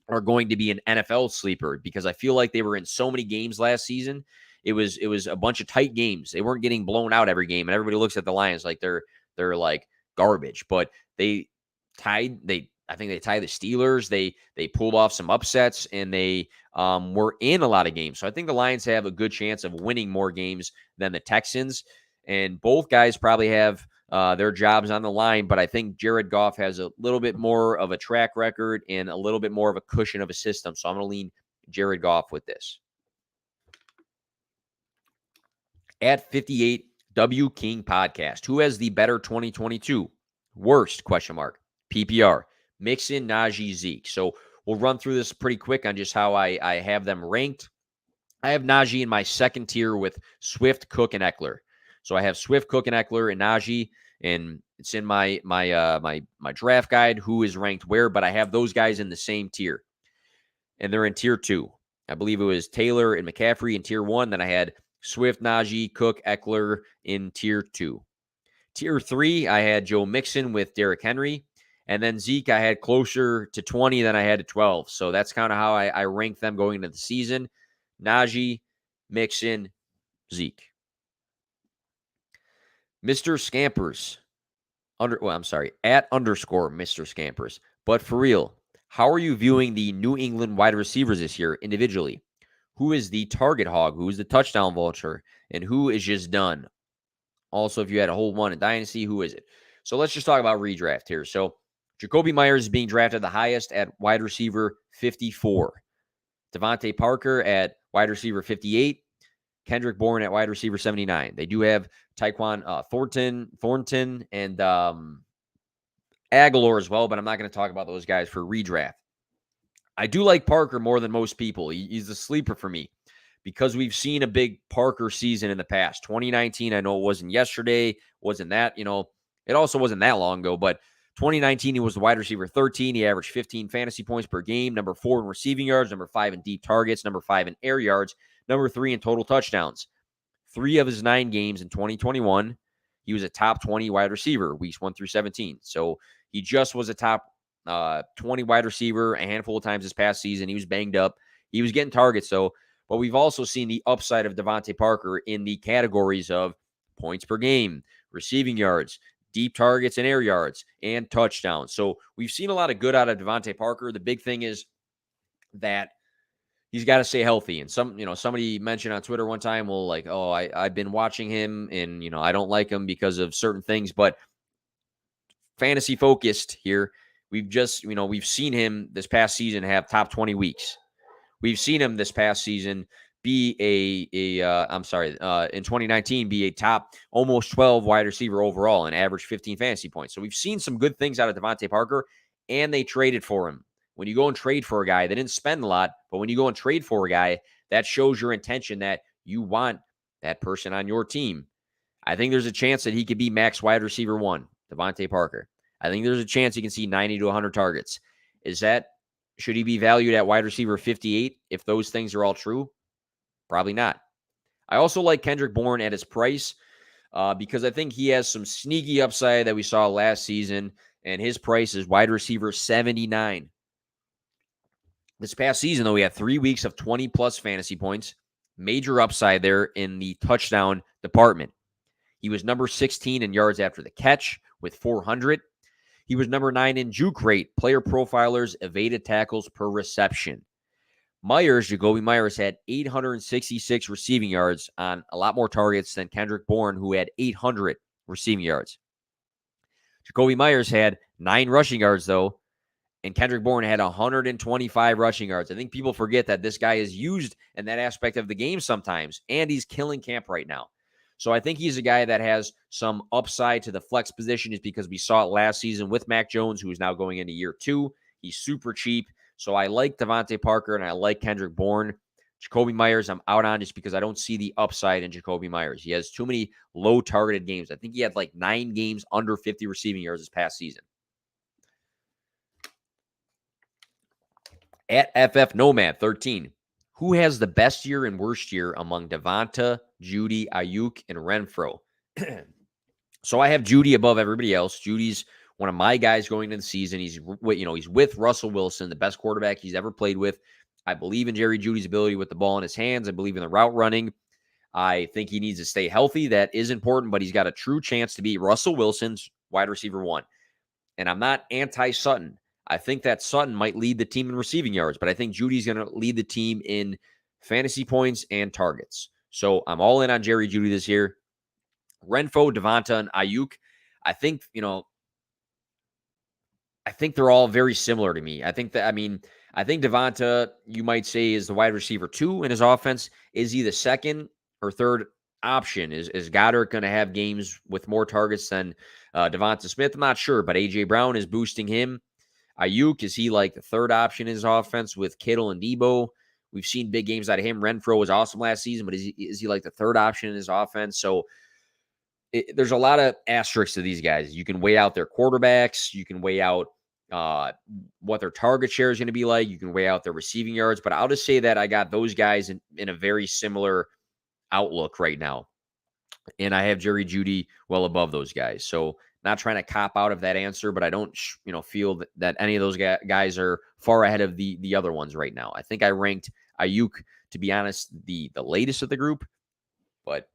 are going to be an NFL sleeper because I feel like they were in so many games last season. It was a bunch of tight games. They weren't getting blown out every game, and everybody looks at the Lions like they're like garbage. But I think they tied the Steelers. They pulled off some upsets, and they were in a lot of games. So I think the Lions have a good chance of winning more games than the Texans. And both guys probably have their jobs on the line. But I think Jared Goff has a little bit more of a track record and a little bit more of a cushion of a system. So I'm going to lean Jared Goff with this. At 58, W King Podcast. Who has the better 2022? Worst? ? PPR. Mixon, Najee, Zeke. So we'll run through this pretty quick on just how I have them ranked. I have Najee in my second tier with Swift, Cook, and Eckler. So I have Swift, Cook, and Eckler and Najee, and it's in my draft guide who is ranked where, but I have those guys in the same tier. And they're in tier 2. I believe it was Taylor and McCaffrey in tier 1. Then I had Swift, Najee, Cook, Eckler in tier 2. Tier 3, I had Joe Mixon with Derrick Henry. And then Zeke, I had closer to 20 than I had to 12. So that's kind of how I rank them going into the season. Najee, Mixon, Zeke. Mr. Scampers. At _ Mr. Scampers. But for real, how are you viewing the New England wide receivers this year individually? Who is the target hog? Who is the touchdown vulture? And who is just done? Also, if you had a whole one in Dynasty, who is it? So let's just talk about redraft here. So Jacoby Myers is being drafted the highest at wide receiver 54. Devonte Parker at wide receiver 58. Kendrick Bourne at wide receiver 79. They do have Tyquan Thornton, and Aguilar as well, but I'm not going to talk about those guys for redraft. I do like Parker more than most people. He's a sleeper for me because we've seen a big Parker season in the past. 2019, I know it wasn't yesterday, wasn't that, it also wasn't that long ago, but 2019, he was the wide receiver 13. He averaged 15 fantasy points per game, number 4 in receiving yards, number 5 in deep targets, number 5 in air yards, number 3 in total touchdowns. 3 of his 9 games in 2021, he was a top 20 wide receiver, weeks 1 through 17. So he just was a top 20 wide receiver a handful of times this past season. He was banged up. He was getting targets, though. But we've also seen the upside of Devonte Parker in the categories of points per game, receiving yards, deep targets and air yards, and touchdowns. So we've seen a lot of good out of Devonte Parker. The big thing is that he's got to stay healthy. And somebody mentioned on Twitter one time, well, like, oh, I've been watching him and, I don't like him because of certain things. But fantasy focused here, we've seen him this past season have top 20 weeks. We've seen him this past season be in 2019, be a top almost 12 wide receiver overall and average 15 fantasy points. So we've seen some good things out of Devonte Parker, and they traded for him. When you go and trade for a guy, they didn't spend a lot, but when you go and trade for a guy, that shows your intention that you want that person on your team. I think there's a chance that he could be max wide receiver 1, Devonte Parker. I think there's a chance he can see 90 to 100 targets. Should he be valued at wide receiver 58 if those things are all true? Probably not. I also like Kendrick Bourne at his price because I think he has some sneaky upside that we saw last season, and his price is wide receiver 79. This past season, though, he had 3 weeks of 20-plus fantasy points. Major upside there in the touchdown department. He was number 16 in yards after the catch with 400. He was number 9 in juke rate, player profilers, evaded tackles per reception. Jacoby Myers, had 866 receiving yards on a lot more targets than Kendrick Bourne, who had 800 receiving yards. Jacoby Myers had 9 rushing yards, though, and Kendrick Bourne had 125 rushing yards. I think people forget that this guy is used in that aspect of the game sometimes, and he's killing camp right now. So I think he's a guy that has some upside to the flex position just because we saw it last season with Mac Jones, who is now going into year 2. He's super cheap. So I like Devonte Parker and I like Kendrick Bourne. Jacoby Myers, I'm out on just because I don't see the upside in Jacoby Myers. He has too many low targeted games. I think he had like 9 games under 50 receiving yards this past season. At FF Nomad 13, who has the best year and worst year among Devonta, Judy, Ayuk, and Renfrow? So I have Judy above everybody else. Judy's one of my guys going into the season. He's with Russell Wilson, the best quarterback he's ever played with. I believe in Jerry Judy's ability with the ball in his hands. I believe in the route running. I think he needs to stay healthy. That is important, but he's got a true chance to be Russell Wilson's wide receiver 1. And I'm not anti-Sutton. I think that Sutton might lead the team in receiving yards, but I think Judy's going to lead the team in fantasy points and targets. So I'm all in on Jerry Judy this year. Renfrow, Devonta, and Ayuk, I think they're all very similar to me. I think Devonta, you might say, is the wide receiver 2 in his offense. Is he the second or third option? Is Goddard going to have games with more targets than Devonta Smith? I'm not sure, but A.J. Brown is boosting him. Ayuk, is he like the third option in his offense with Kittle and Debo? We've seen big games out of him. Renfrow was awesome last season, but is he like the third option in his offense? So there's a lot of asterisks to these guys. You can weigh out their quarterbacks. You can weigh out what their target share is going to be like. You can weigh out their receiving yards. But I'll just say that I got those guys in a very similar outlook right now. And I have Jerry Judy well above those guys. So not trying to cop out of that answer, but I don't feel that any of those guys are far ahead of the other ones right now. I think I ranked Ayuk, to be honest, the latest of the group. But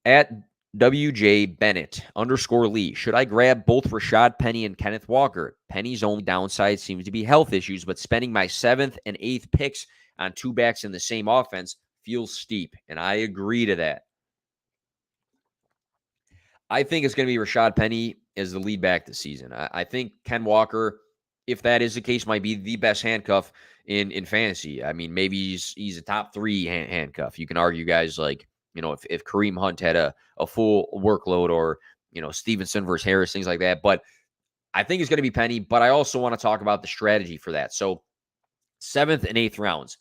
at WJ Bennett _Lee, should I grab both Rashad Penny and Kenneth Walker? Penny's only downside seems to be health issues, but spending my 7th and 8th picks on 2 backs in the same offense feels steep, and I agree to that. I think it's going to be Rashad Penny as the lead back this season. I think Ken Walker, if that is the case, might be the best handcuff in fantasy. I mean, maybe he's a top 3 handcuff. You can argue guys like, if Kareem Hunt had a full workload, or, Stevenson versus Harris, things like that. But I think it's going to be Penny, but I also want to talk about the strategy for that. So 7th and 8th rounds.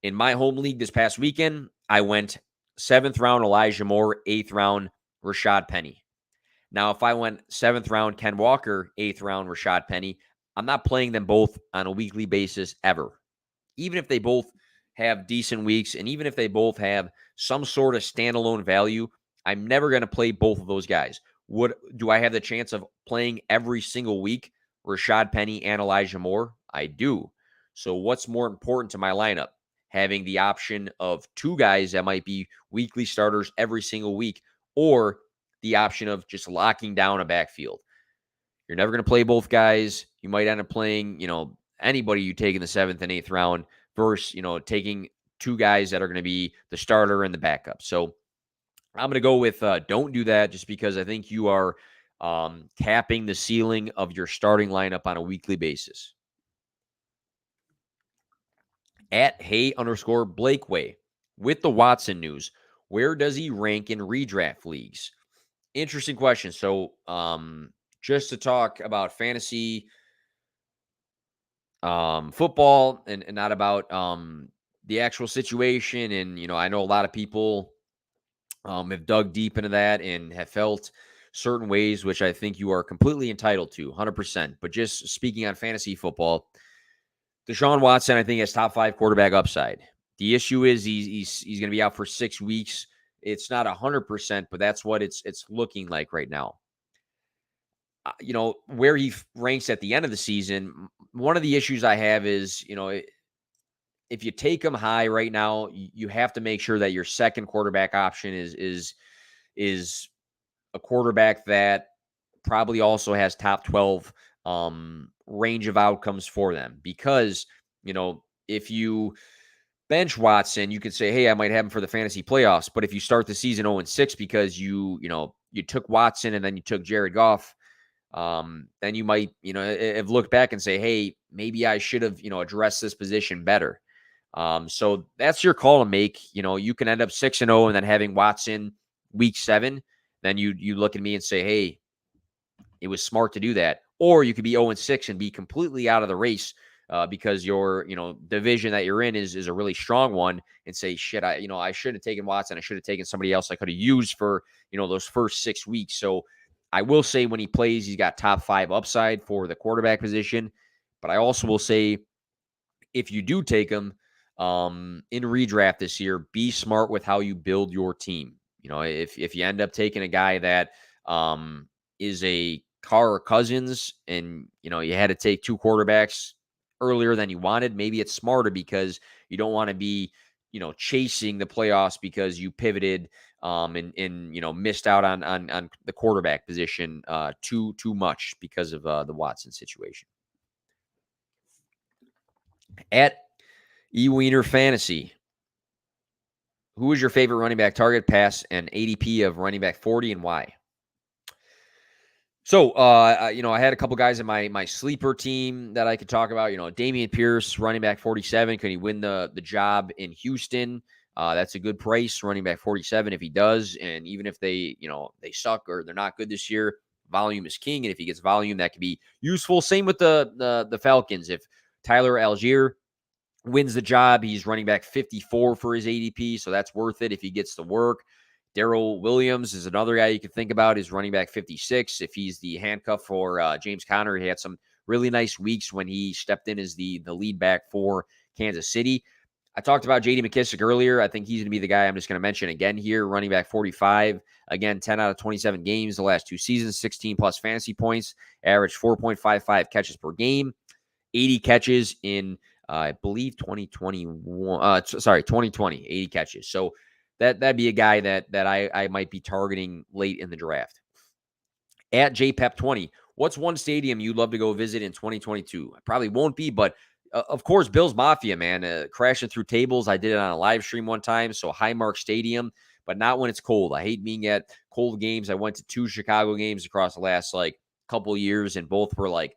In my home league this past weekend, I went 7th round Elijah Moore, 8th round Rashad Penny. Now, if I went 7th round Ken Walker, 8th round Rashad Penny, I'm not playing them both on a weekly basis ever. Even if they both have decent weeks, and even if they both have some sort of standalone value, I'm never going to play both of those guys. Do I have the chance of playing every single week Rashad Penny and Elijah Moore? I do. So what's more important to my lineup? Having the option of 2 guys that might be weekly starters every single week, or the option of just locking down a backfield. You're never going to play both guys. You might end up playing, anybody you take in the 7th and 8th round versus, taking 2 guys that are going to be the starter and the backup. So I'm going to go with don't do that, just because I think you are capping the ceiling of your starting lineup on a weekly basis. At Hey _Blakeway, with the Watson news, where does he rank in redraft leagues? Interesting question. So just to talk about fantasy football and not about the actual situation. And, I know a lot of people have dug deep into that and have felt certain ways, which I think you are completely entitled to, 100%. But just speaking on fantasy football, Desean Watson, I think, has top 5 quarterback upside. The issue is he's going to be out for 6 weeks. It's not 100%, but that's what it's looking like right now. Where he ranks at the end of the season, one of the issues I have is, if you take him high right now, you have to make sure that your second quarterback option is a quarterback that probably also has top 12 range of outcomes for them. Because, if you bench Watson, you could say, hey, I might have him for the fantasy playoffs. But if you start the season 0-6 because you took Watson and then you took Jared Goff, then you might, have looked back and say, hey, maybe I should have, addressed this position better. So that's your call to make. You can end up 6-0 and then having Watson week 7. Then you look at me and say, hey, it was smart to do that. Or you could be 0-6 and be completely out of the race because your, division that you're in is a really strong one, and say, shit, I shouldn't have taken Watson. I should have taken somebody else I could have used for, those first 6 weeks. So I will say when he plays, he's got top 5 upside for the quarterback position. But I also will say, if you do take him in redraft this year, be smart with how you build your team. If you end up taking a guy that is a Carr or Cousins, and you had to take 2 quarterbacks earlier than you wanted, maybe it's smarter because you don't want to be chasing the playoffs because you pivoted and missed out on the quarterback position too much because of the Watson situation. At eWiener Fantasy, who is your favorite running back target, pass, and ADP of running back 40, and why? So, I had a couple guys in my sleeper team that I could talk about. Dameon Pierce, running back 47. Can he win the job in Houston? That's a good price, running back 47, if he does. And even if they suck or they're not good this year, volume is king. And if he gets volume, that could be useful. Same with the Falcons. If Tyler Algier wins the job, he's running back 54 for his ADP, so that's worth it if he gets to work. Daryl Williams is another guy you can think about, is running back 56. If he's the handcuff for James Conner, he had some really nice weeks when he stepped in as the lead back for Kansas City. I talked about J.D. McKissick earlier. I think he's going to be the guy I'm just going to mention again here, running back 45. Again, 10 out of 27 games the last 2 seasons, 16-plus fantasy points, average 4.55 catches per game, 80 catches in, I believe, 2020, 80 catches. So that'd be a guy that I might be targeting late in the draft. At JPEP20, what's one stadium you'd love to go visit in 2022? I probably won't be, but of course, Bills Mafia, man, crashing through tables. I did it on a live stream one time, so Highmark Stadium, but not when it's cold. I hate being at cold games. I went to 2 Chicago games across the last couple of years, and both were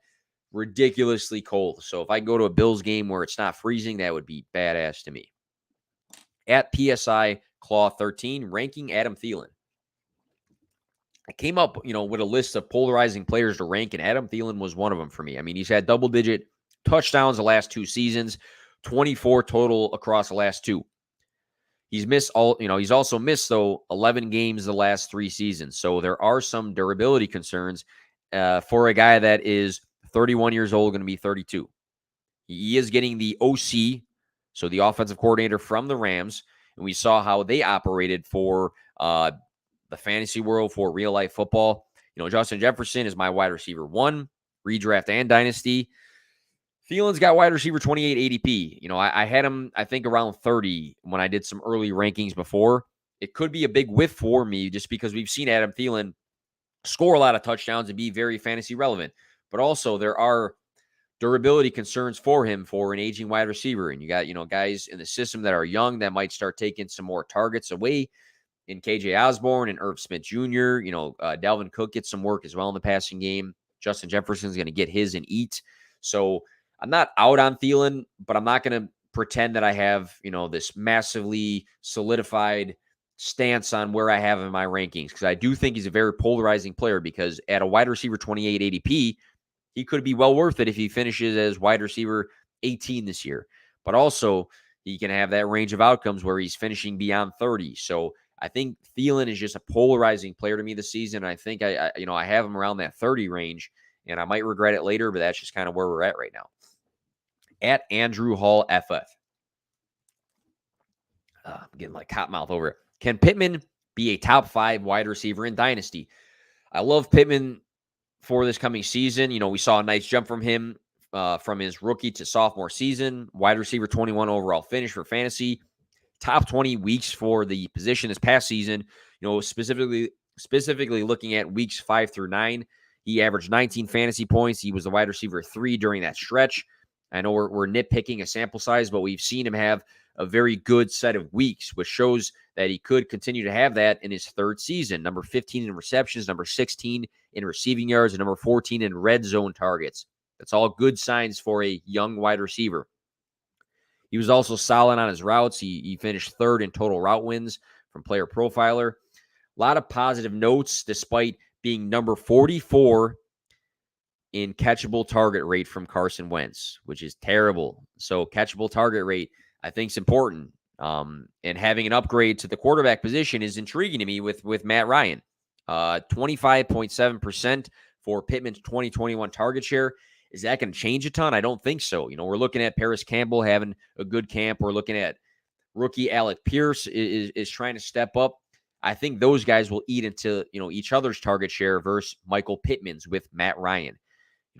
ridiculously cold. So if I go to a Bills game where it's not freezing, that would be badass to me. At PSI Claw 13, ranking Adam Thielen. I came up, with a list of polarizing players to rank, and Adam Thielen was one of them for me. I mean, he's had double-digit touchdowns the last 2 seasons, 24 total across the last 2. He's missed he's also missed, 11 games the last 3 seasons. So there are some durability concerns for a guy that is 31 years old, going to be 32. He is getting the OC, so the offensive coordinator from the Rams, and we saw how they operated for the fantasy world, for real-life football. Justin Jefferson is my wide receiver 1, redraft and dynasty. Thielen's got wide receiver 28 ADP. I had him, I think, around 30 when I did some early rankings before. It could be a big whiff for me just because we've seen Adam Thielen score a lot of touchdowns and be very fantasy relevant. But also there are durability concerns for him for an aging wide receiver. And you got, guys in the system that are young that might start taking some more targets away in KJ Osborne and Irv Smith Jr. Dalvin Cook gets some work as well in the passing game. Justin Jefferson's going to get his and eat. So I'm not out on Thielen, but I'm not going to pretend that I have, this massively solidified stance on where I have him in my rankings, because I do think he's a very polarizing player, because at a wide receiver 28 ADP, he could be well worth it if he finishes as wide receiver 18 this year. But also, he can have that range of outcomes where he's finishing beyond 30. So I think Thielen is just a polarizing player to me this season. I think I have him around that 30 range, and I might regret it later, but that's just kind of where we're at right now. At Andrew Hall FF. I'm getting like hot mouth over it. Can Pittman be a top 5 wide receiver in Dynasty? I love Pittman for this coming season. We saw a nice jump from him from his rookie to sophomore season. Wide receiver 21 overall finish for fantasy. Top 20 weeks for the position this past season. Specifically looking at weeks 5 through 9, he averaged 19 fantasy points. He was the wide receiver 3 during that stretch. I know we're nitpicking a sample size, but we've seen him have a very good set of weeks, which shows that he could continue to have that in his 3rd season. Number 15 in receptions, number 16 in receiving yards, and number 14 in red zone targets. That's all good signs for a young wide receiver. He was also solid on his routes. He finished 3rd in total route wins from Player Profiler. A lot of positive notes despite being number 44 in catchable target rate from Carson Wentz, which is terrible. So catchable target rate, I think, is important. And having an upgrade to the quarterback position is intriguing to me with Matt Ryan. 25.7% for Pittman's 2021 target share. Is that going to change a ton? I don't think so. We're looking at Paris Campbell having a good camp. We're looking at rookie Alec Pierce is trying to step up. I think those guys will eat into each other's target share versus Michael Pittman's with Matt Ryan.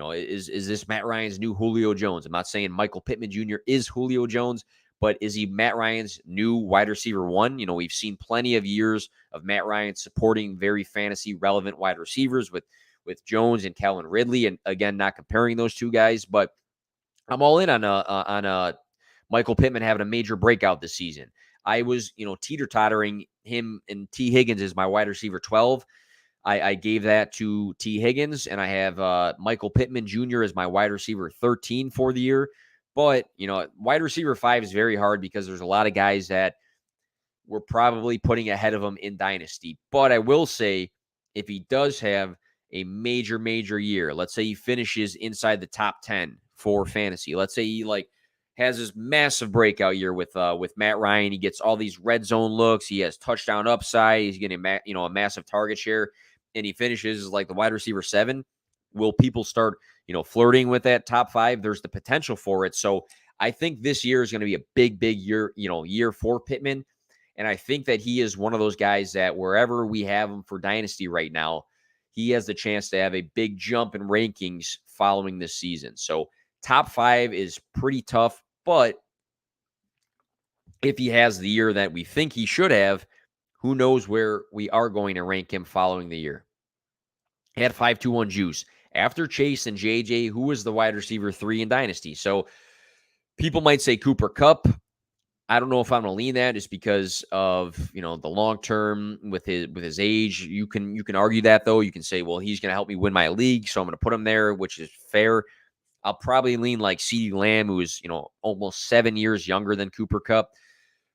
Is this Matt Ryan's new Julio Jones? I'm not saying Michael Pittman Jr. is Julio Jones, but is he Matt Ryan's new wide receiver 1? We've seen plenty of years of Matt Ryan supporting very fantasy relevant wide receivers with Jones and Calvin Ridley, and again, not comparing those two guys, but I'm all in on Michael Pittman having a major breakout this season. I was, teeter-tottering him and T. Higgins as my wide receiver 12. I gave that to T. Higgins, and I have Michael Pittman Jr. as my wide receiver 13 for the year. But, wide receiver 5 is very hard because there's a lot of guys that we're probably putting ahead of him in Dynasty. But I will say, if he does have a major year, let's say he finishes inside the top 10 for fantasy. Let's say he has this massive breakout year with Matt Ryan. He gets all these red zone looks. He has touchdown upside. He's getting a massive target share, and he finishes like the wide receiver 7. Will people start flirting with that top 5? There's the potential for it. So I think this year is going to be a big year for Pittman, and I think that he is one of those guys that wherever we have him for Dynasty right now, he has the chance to have a big jump in rankings following this season. So top 5 is pretty tough. But if he has the year that we think he should have, who knows where we are going to rank him following the year. He had 5-2-1 juice. After Chase and JJ, who was the wide receiver 3 in Dynasty? So people might say Cooper Kupp. I don't know if I'm going to lean that just because of, the long term with his age. You can argue that, though. You can say, well, he's going to help me win my league, so I'm going to put him there, which is fair. I'll probably lean like CeeDee Lamb, who is, almost 7 years younger than Cooper Kupp.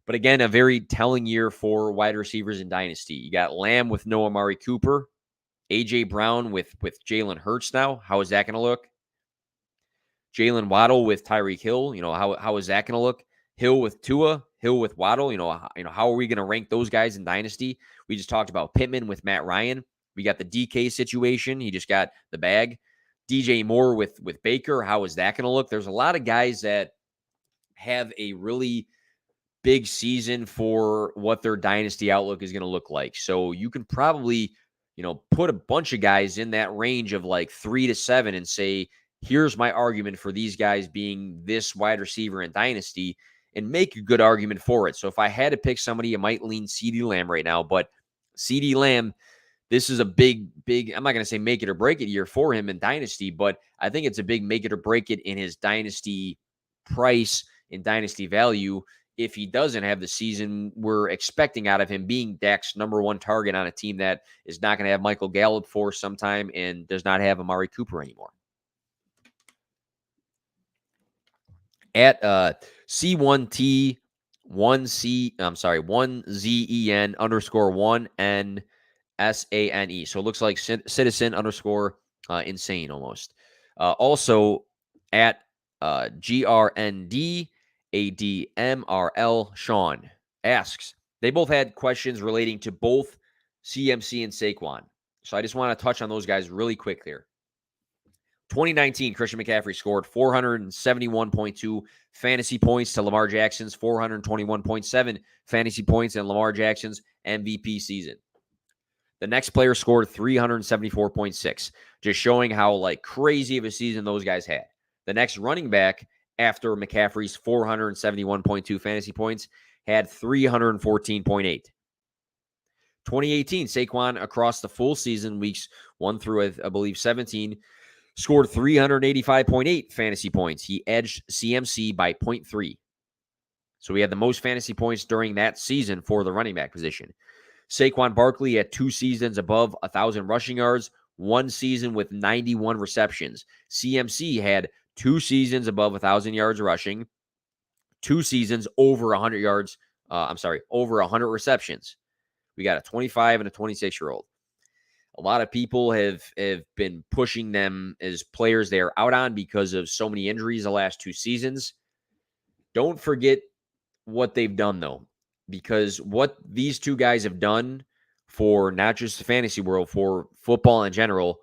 But again, a very telling year for wide receivers in Dynasty. You got Lamb with no Amari Cooper, A.J. Brown with Jalen Hurts now. How is that going to look? Jalen Waddle with Tyreek Hill. How is that going to look? Hill with Tua, Hill with Waddle. How are we going to rank those guys in Dynasty? We just talked about Pittman with Matt Ryan. We got the DK situation. He just got the bag. DJ Moore with Baker. How is that going to look? There's a lot of guys that have a really big season for what their Dynasty outlook is going to look like. So you can probably, put a bunch of guys in that range of like 3 to 7 and say, here's my argument for these guys being this wide receiver in Dynasty, and make a good argument for it. So if I had to pick somebody, I might lean CeeDee Lamb right now, but CeeDee Lamb, this is a big, I'm not going to say make it or break it year for him in Dynasty, but I think it's a big make it or break it in his Dynasty price and Dynasty value if he doesn't have the season we're expecting out of him, being Dak's number 1 target on a team that is not going to have Michael Gallup for some time and does not have Amari Cooper anymore. At C1T1C, 1ZEN _ 1NSANE. So it looks like citizen _ insane almost. Also at GRNDADMRL Sean asks, they both had questions relating to both CMC and Saquon. So I just want to touch on those guys really quick here. 2019, Christian McCaffrey scored 471.2 fantasy points to Lamar Jackson's 421.7 fantasy points in Lamar Jackson's MVP season. The next player scored 374.6, just showing how crazy of a season those guys had. The next running back after McCaffrey's 471.2 fantasy points had 314.8. 2018, Saquon across the full season, weeks 1 through, I believe, 17, scored 385.8 fantasy points. He edged CMC by 0.3. So he had the most fantasy points during that season for the running back position. Saquon Barkley had 2 seasons above 1,000 rushing yards, 1 season with 91 receptions. CMC had 2 seasons above 1,000 yards rushing, 2 seasons over 100 yards. Over 100 receptions. We got a 25 and a 26-year-old. A lot of people have been pushing them as players they are out on because of so many injuries the last 2 seasons. Don't forget what they've done, though, because what these 2 guys have done for not just the fantasy world, for football in general,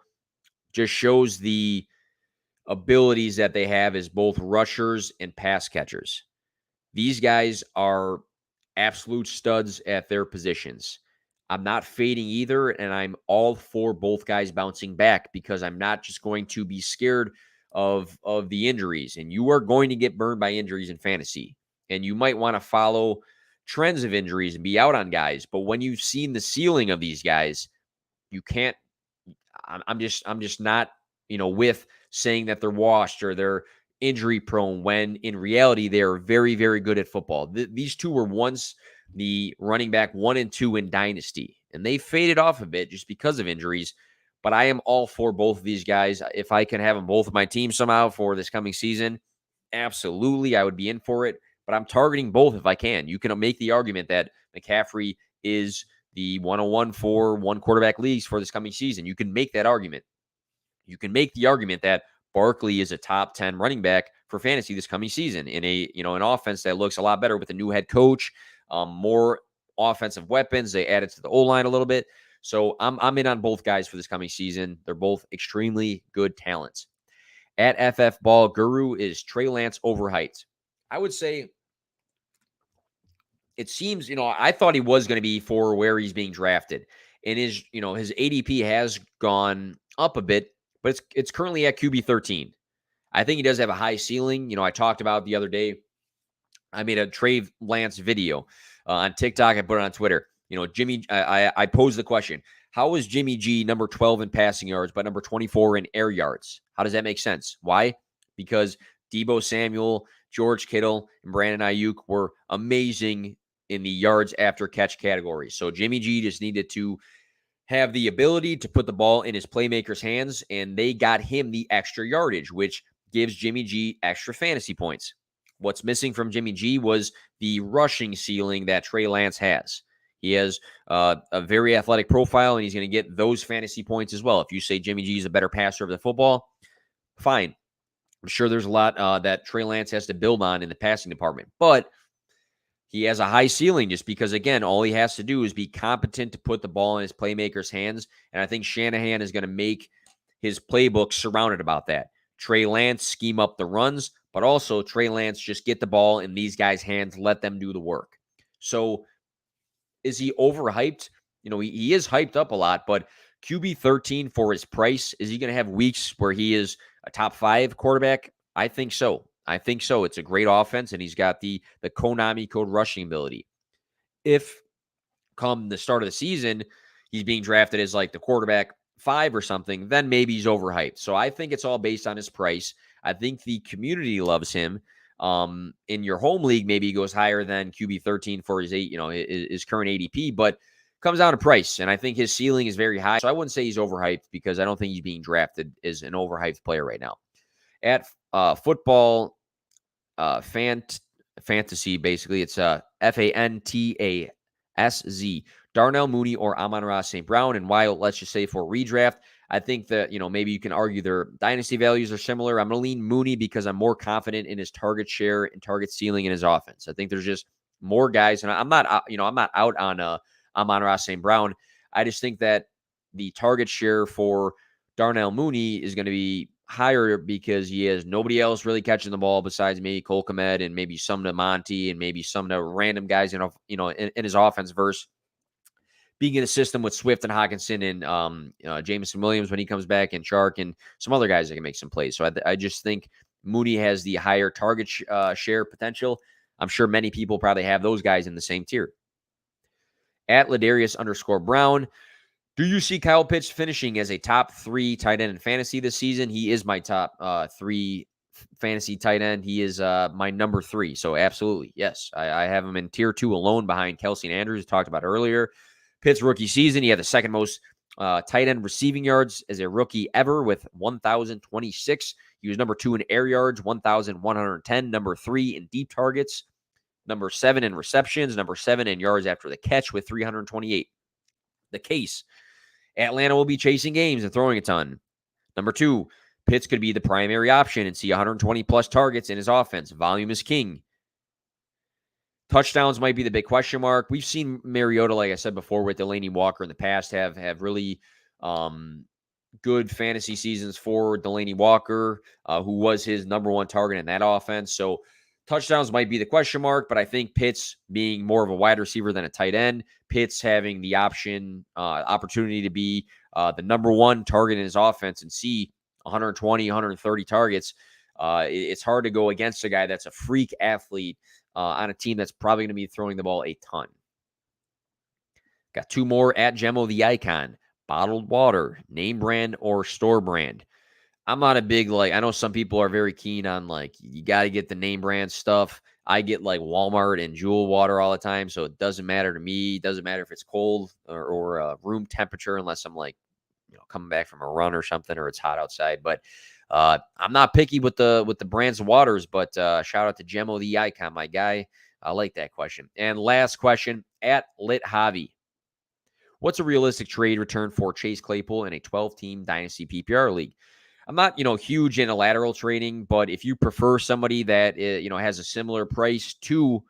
just shows the abilities that they have as both rushers and pass catchers. These guys are absolute studs at their positions. I'm not fading either, and I'm all for both guys bouncing back because I'm not just going to be scared of the injuries. And you are going to get burned by injuries in fantasy. And you might want to follow trends of injuries and be out on guys. But when you've seen the ceiling of these guys, you can't. I'm just not, with saying that they're washed or they're injury prone when in reality they are very, very good at football. These 2 were once the running back 1 and 2 in Dynasty, and they faded off a bit just because of injuries. But I am all for both of these guys. If I can have them both of my team somehow for this coming season, absolutely, I would be in for it. But I'm targeting both if I can. You can make the argument that McCaffrey is the 101 for 1 quarterback leagues for this coming season. You can make that argument. You can make the argument that Barkley is a top 10 running back for fantasy this coming season in an offense that looks a lot better with a new head coach, more offensive weapons. They added to the O-line a little bit. So I'm in on both guys for this coming season. They're both extremely good talents. At FF Ball Guru, is Trey Lance overhyped? I would say it seems, I thought he was going to be for where he's being drafted. And his ADP has gone up a bit, but it's currently at QB 13. I think he does have a high ceiling. I talked about the other day, I made a Trey Lance video on TikTok. I put it on Twitter. I posed the question, how is Jimmy G number 12 in passing yards, but number 24 in air yards? How does that make sense? Why? Because Deebo Samuel, George Kittle, and Brandon Ayuk were amazing in the yards after catch category. So Jimmy G just needed to have the ability to put the ball in his playmaker's hands, and they got him the extra yardage, which gives Jimmy G extra fantasy points. What's missing from Jimmy G was the rushing ceiling that Trey Lance has. He has a very athletic profile, and he's going to get those fantasy points as well. If you say Jimmy G is a better passer of the football, fine. I'm sure there's a lot that Trey Lance has to build on in the passing department. But he has a high ceiling just because, again, all he has to do is be competent to put the ball in his playmaker's hands. And I think Shanahan is going to make his playbook surrounded about that. Trey Lance scheme up the runs, but also Trey Lance just get the ball in these guys' hands, let them do the work. So is he overhyped? He is hyped up a lot, but QB 13 for his price, is he going to have weeks where he is a top 5 quarterback? I think so. It's a great offense, and he's got the Konami code rushing ability. If come the start of the season, he's being drafted as the quarterback 5 or something, then maybe he's overhyped. So I think it's all based on his price. I think the community loves him. In your home league, maybe he goes higher than QB 13 for his his current ADP, but comes down to price. And I think his ceiling is very high. So I wouldn't say he's overhyped because I don't think he's being drafted as an overhyped player right now. At football fantasy, basically, it's FANTASZ. Darnell Mooney or Amon-Ra St. Brown, and why, let's just say for redraft, I think that, maybe you can argue their dynasty values are similar. I'm going to lean Mooney because I'm more confident in his target share and target ceiling in his offense. I think there's just more guys, and I'm not out on Amon-Ra St. Brown. I just think that the target share for Darnell Mooney is going to be higher because he has nobody else really catching the ball besides maybe Cole Kmet and maybe some to Monty and maybe some to random guys in his offense versus being in a system with Swift and Hawkinson and Jameson Williams when he comes back and Chark and some other guys that can make some plays. So I just think Mooney has the higher target share potential. I'm sure many people probably have those guys in the same tier. At Ladarius_Brown, do you see Kyle Pitts finishing as a top 3 tight end in fantasy this season? He is my top 3 fantasy tight end. He is my number 3. So absolutely, yes. I have him in tier 2 alone behind Kelsey and Andrews, talked about earlier. Pitt's rookie season, he had the second most tight end receiving yards as a rookie ever with 1,026. He was number 2 in air yards, 1,110. Number 3 in deep targets. Number 7 in receptions. Number 7 in yards after the catch with 328. The case, Atlanta will be chasing games and throwing a ton. Number 2, Pitts could be the primary option and see 120-plus targets in his offense. Volume is king. Touchdowns might be the big question mark. We've seen Mariota, like I said before, with Delaney Walker in the past have really good fantasy seasons for Delaney Walker, who was his number 1 target in that offense. So touchdowns might be the question mark, but I think Pitts being more of a wide receiver than a tight end, Pitts having the opportunity to be the number 1 target in his offense and see 120, 130 targets, it's hard to go against a guy that's a freak athlete on a team that's probably going to be throwing the ball a ton. Got 2 more at Gemo the Icon. Bottled water, name brand or store brand. I'm not a big, I know some people are very keen on, you got to get the name brand stuff. I get, Walmart and Jewel water all the time, so it doesn't matter to me. It doesn't matter if it's cold or room temperature unless I'm, coming back from a run or something or it's hot outside. But I'm not picky with the brands of waters, but shout out to Gemo the Icon, my guy. I like that question. And last question, at Lit Javi. What's a realistic trade return for Chase Claypool in a 12-team Dynasty PPR league? I'm not, huge into lateral trading, but if you prefer somebody that, has a similar price to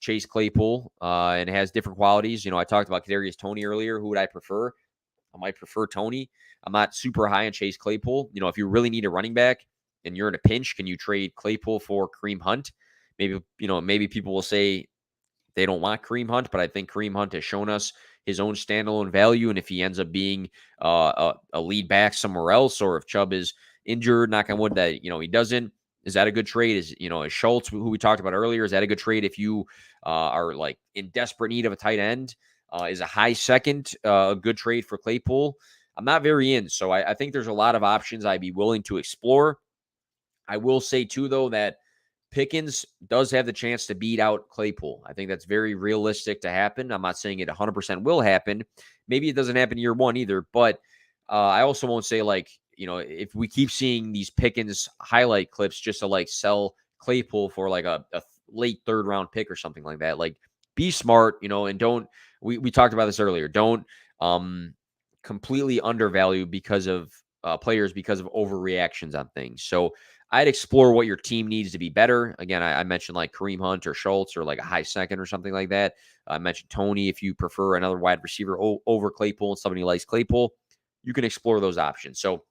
Chase Claypool and has different qualities, I talked about Kadarius Toney earlier. Who would I prefer? I might prefer Toney. I'm not super high on Chase Claypool. If you really need a running back and you're in a pinch, can you trade Claypool for Kareem Hunt? Maybe people will say they don't want Kareem Hunt, but I think Kareem Hunt has shown us his own standalone value. And if he ends up being a lead back somewhere else, or if Chubb is injured, knock on wood that, he doesn't, is that a good trade? Is Schultz, who we talked about earlier, is that a good trade if you are in desperate need of a tight end? Is a high second a good trade for Claypool? I'm not very in. So I think there's a lot of options I'd be willing to explore. I will say too, though, that Pickens does have the chance to beat out Claypool. I think that's very realistic to happen. I'm not saying it 100% will happen. Maybe it doesn't happen year 1 either. But I also won't say if we keep seeing these Pickens highlight clips just to sell Claypool for a late 3rd round pick or something like that. Be smart, and don't. We talked about this earlier. Don't completely undervalue because of players because of overreactions on things. So I'd explore what your team needs to be better. Again, I mentioned Kareem Hunt or Schultz or a high second or something like that. I mentioned Toney. If you prefer another wide receiver over Claypool and somebody likes Claypool, you can explore those options. So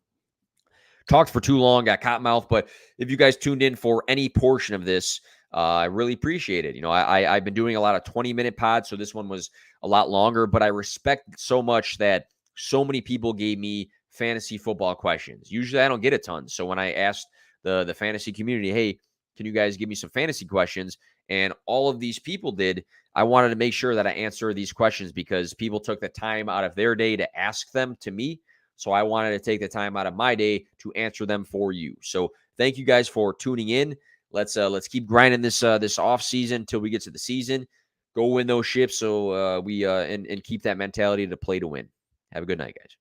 talked for too long, got cotton mouth, but if you guys tuned in for any portion of this, I really appreciate it. I've been doing a lot of 20-minute pods, so this one was a lot longer, but I respect so much that so many people gave me fantasy football questions. Usually I don't get a ton. So when I asked the fantasy community, hey, can you guys give me some fantasy questions? And all of these people did. I wanted to make sure that I answer these questions because people took the time out of their day to ask them to me. So I wanted to take the time out of my day to answer them for you. So thank you guys for tuning in. Let's keep grinding this off season until we get to the season. Go win those ships. So we keep that mentality to play to win. Have a good night, guys.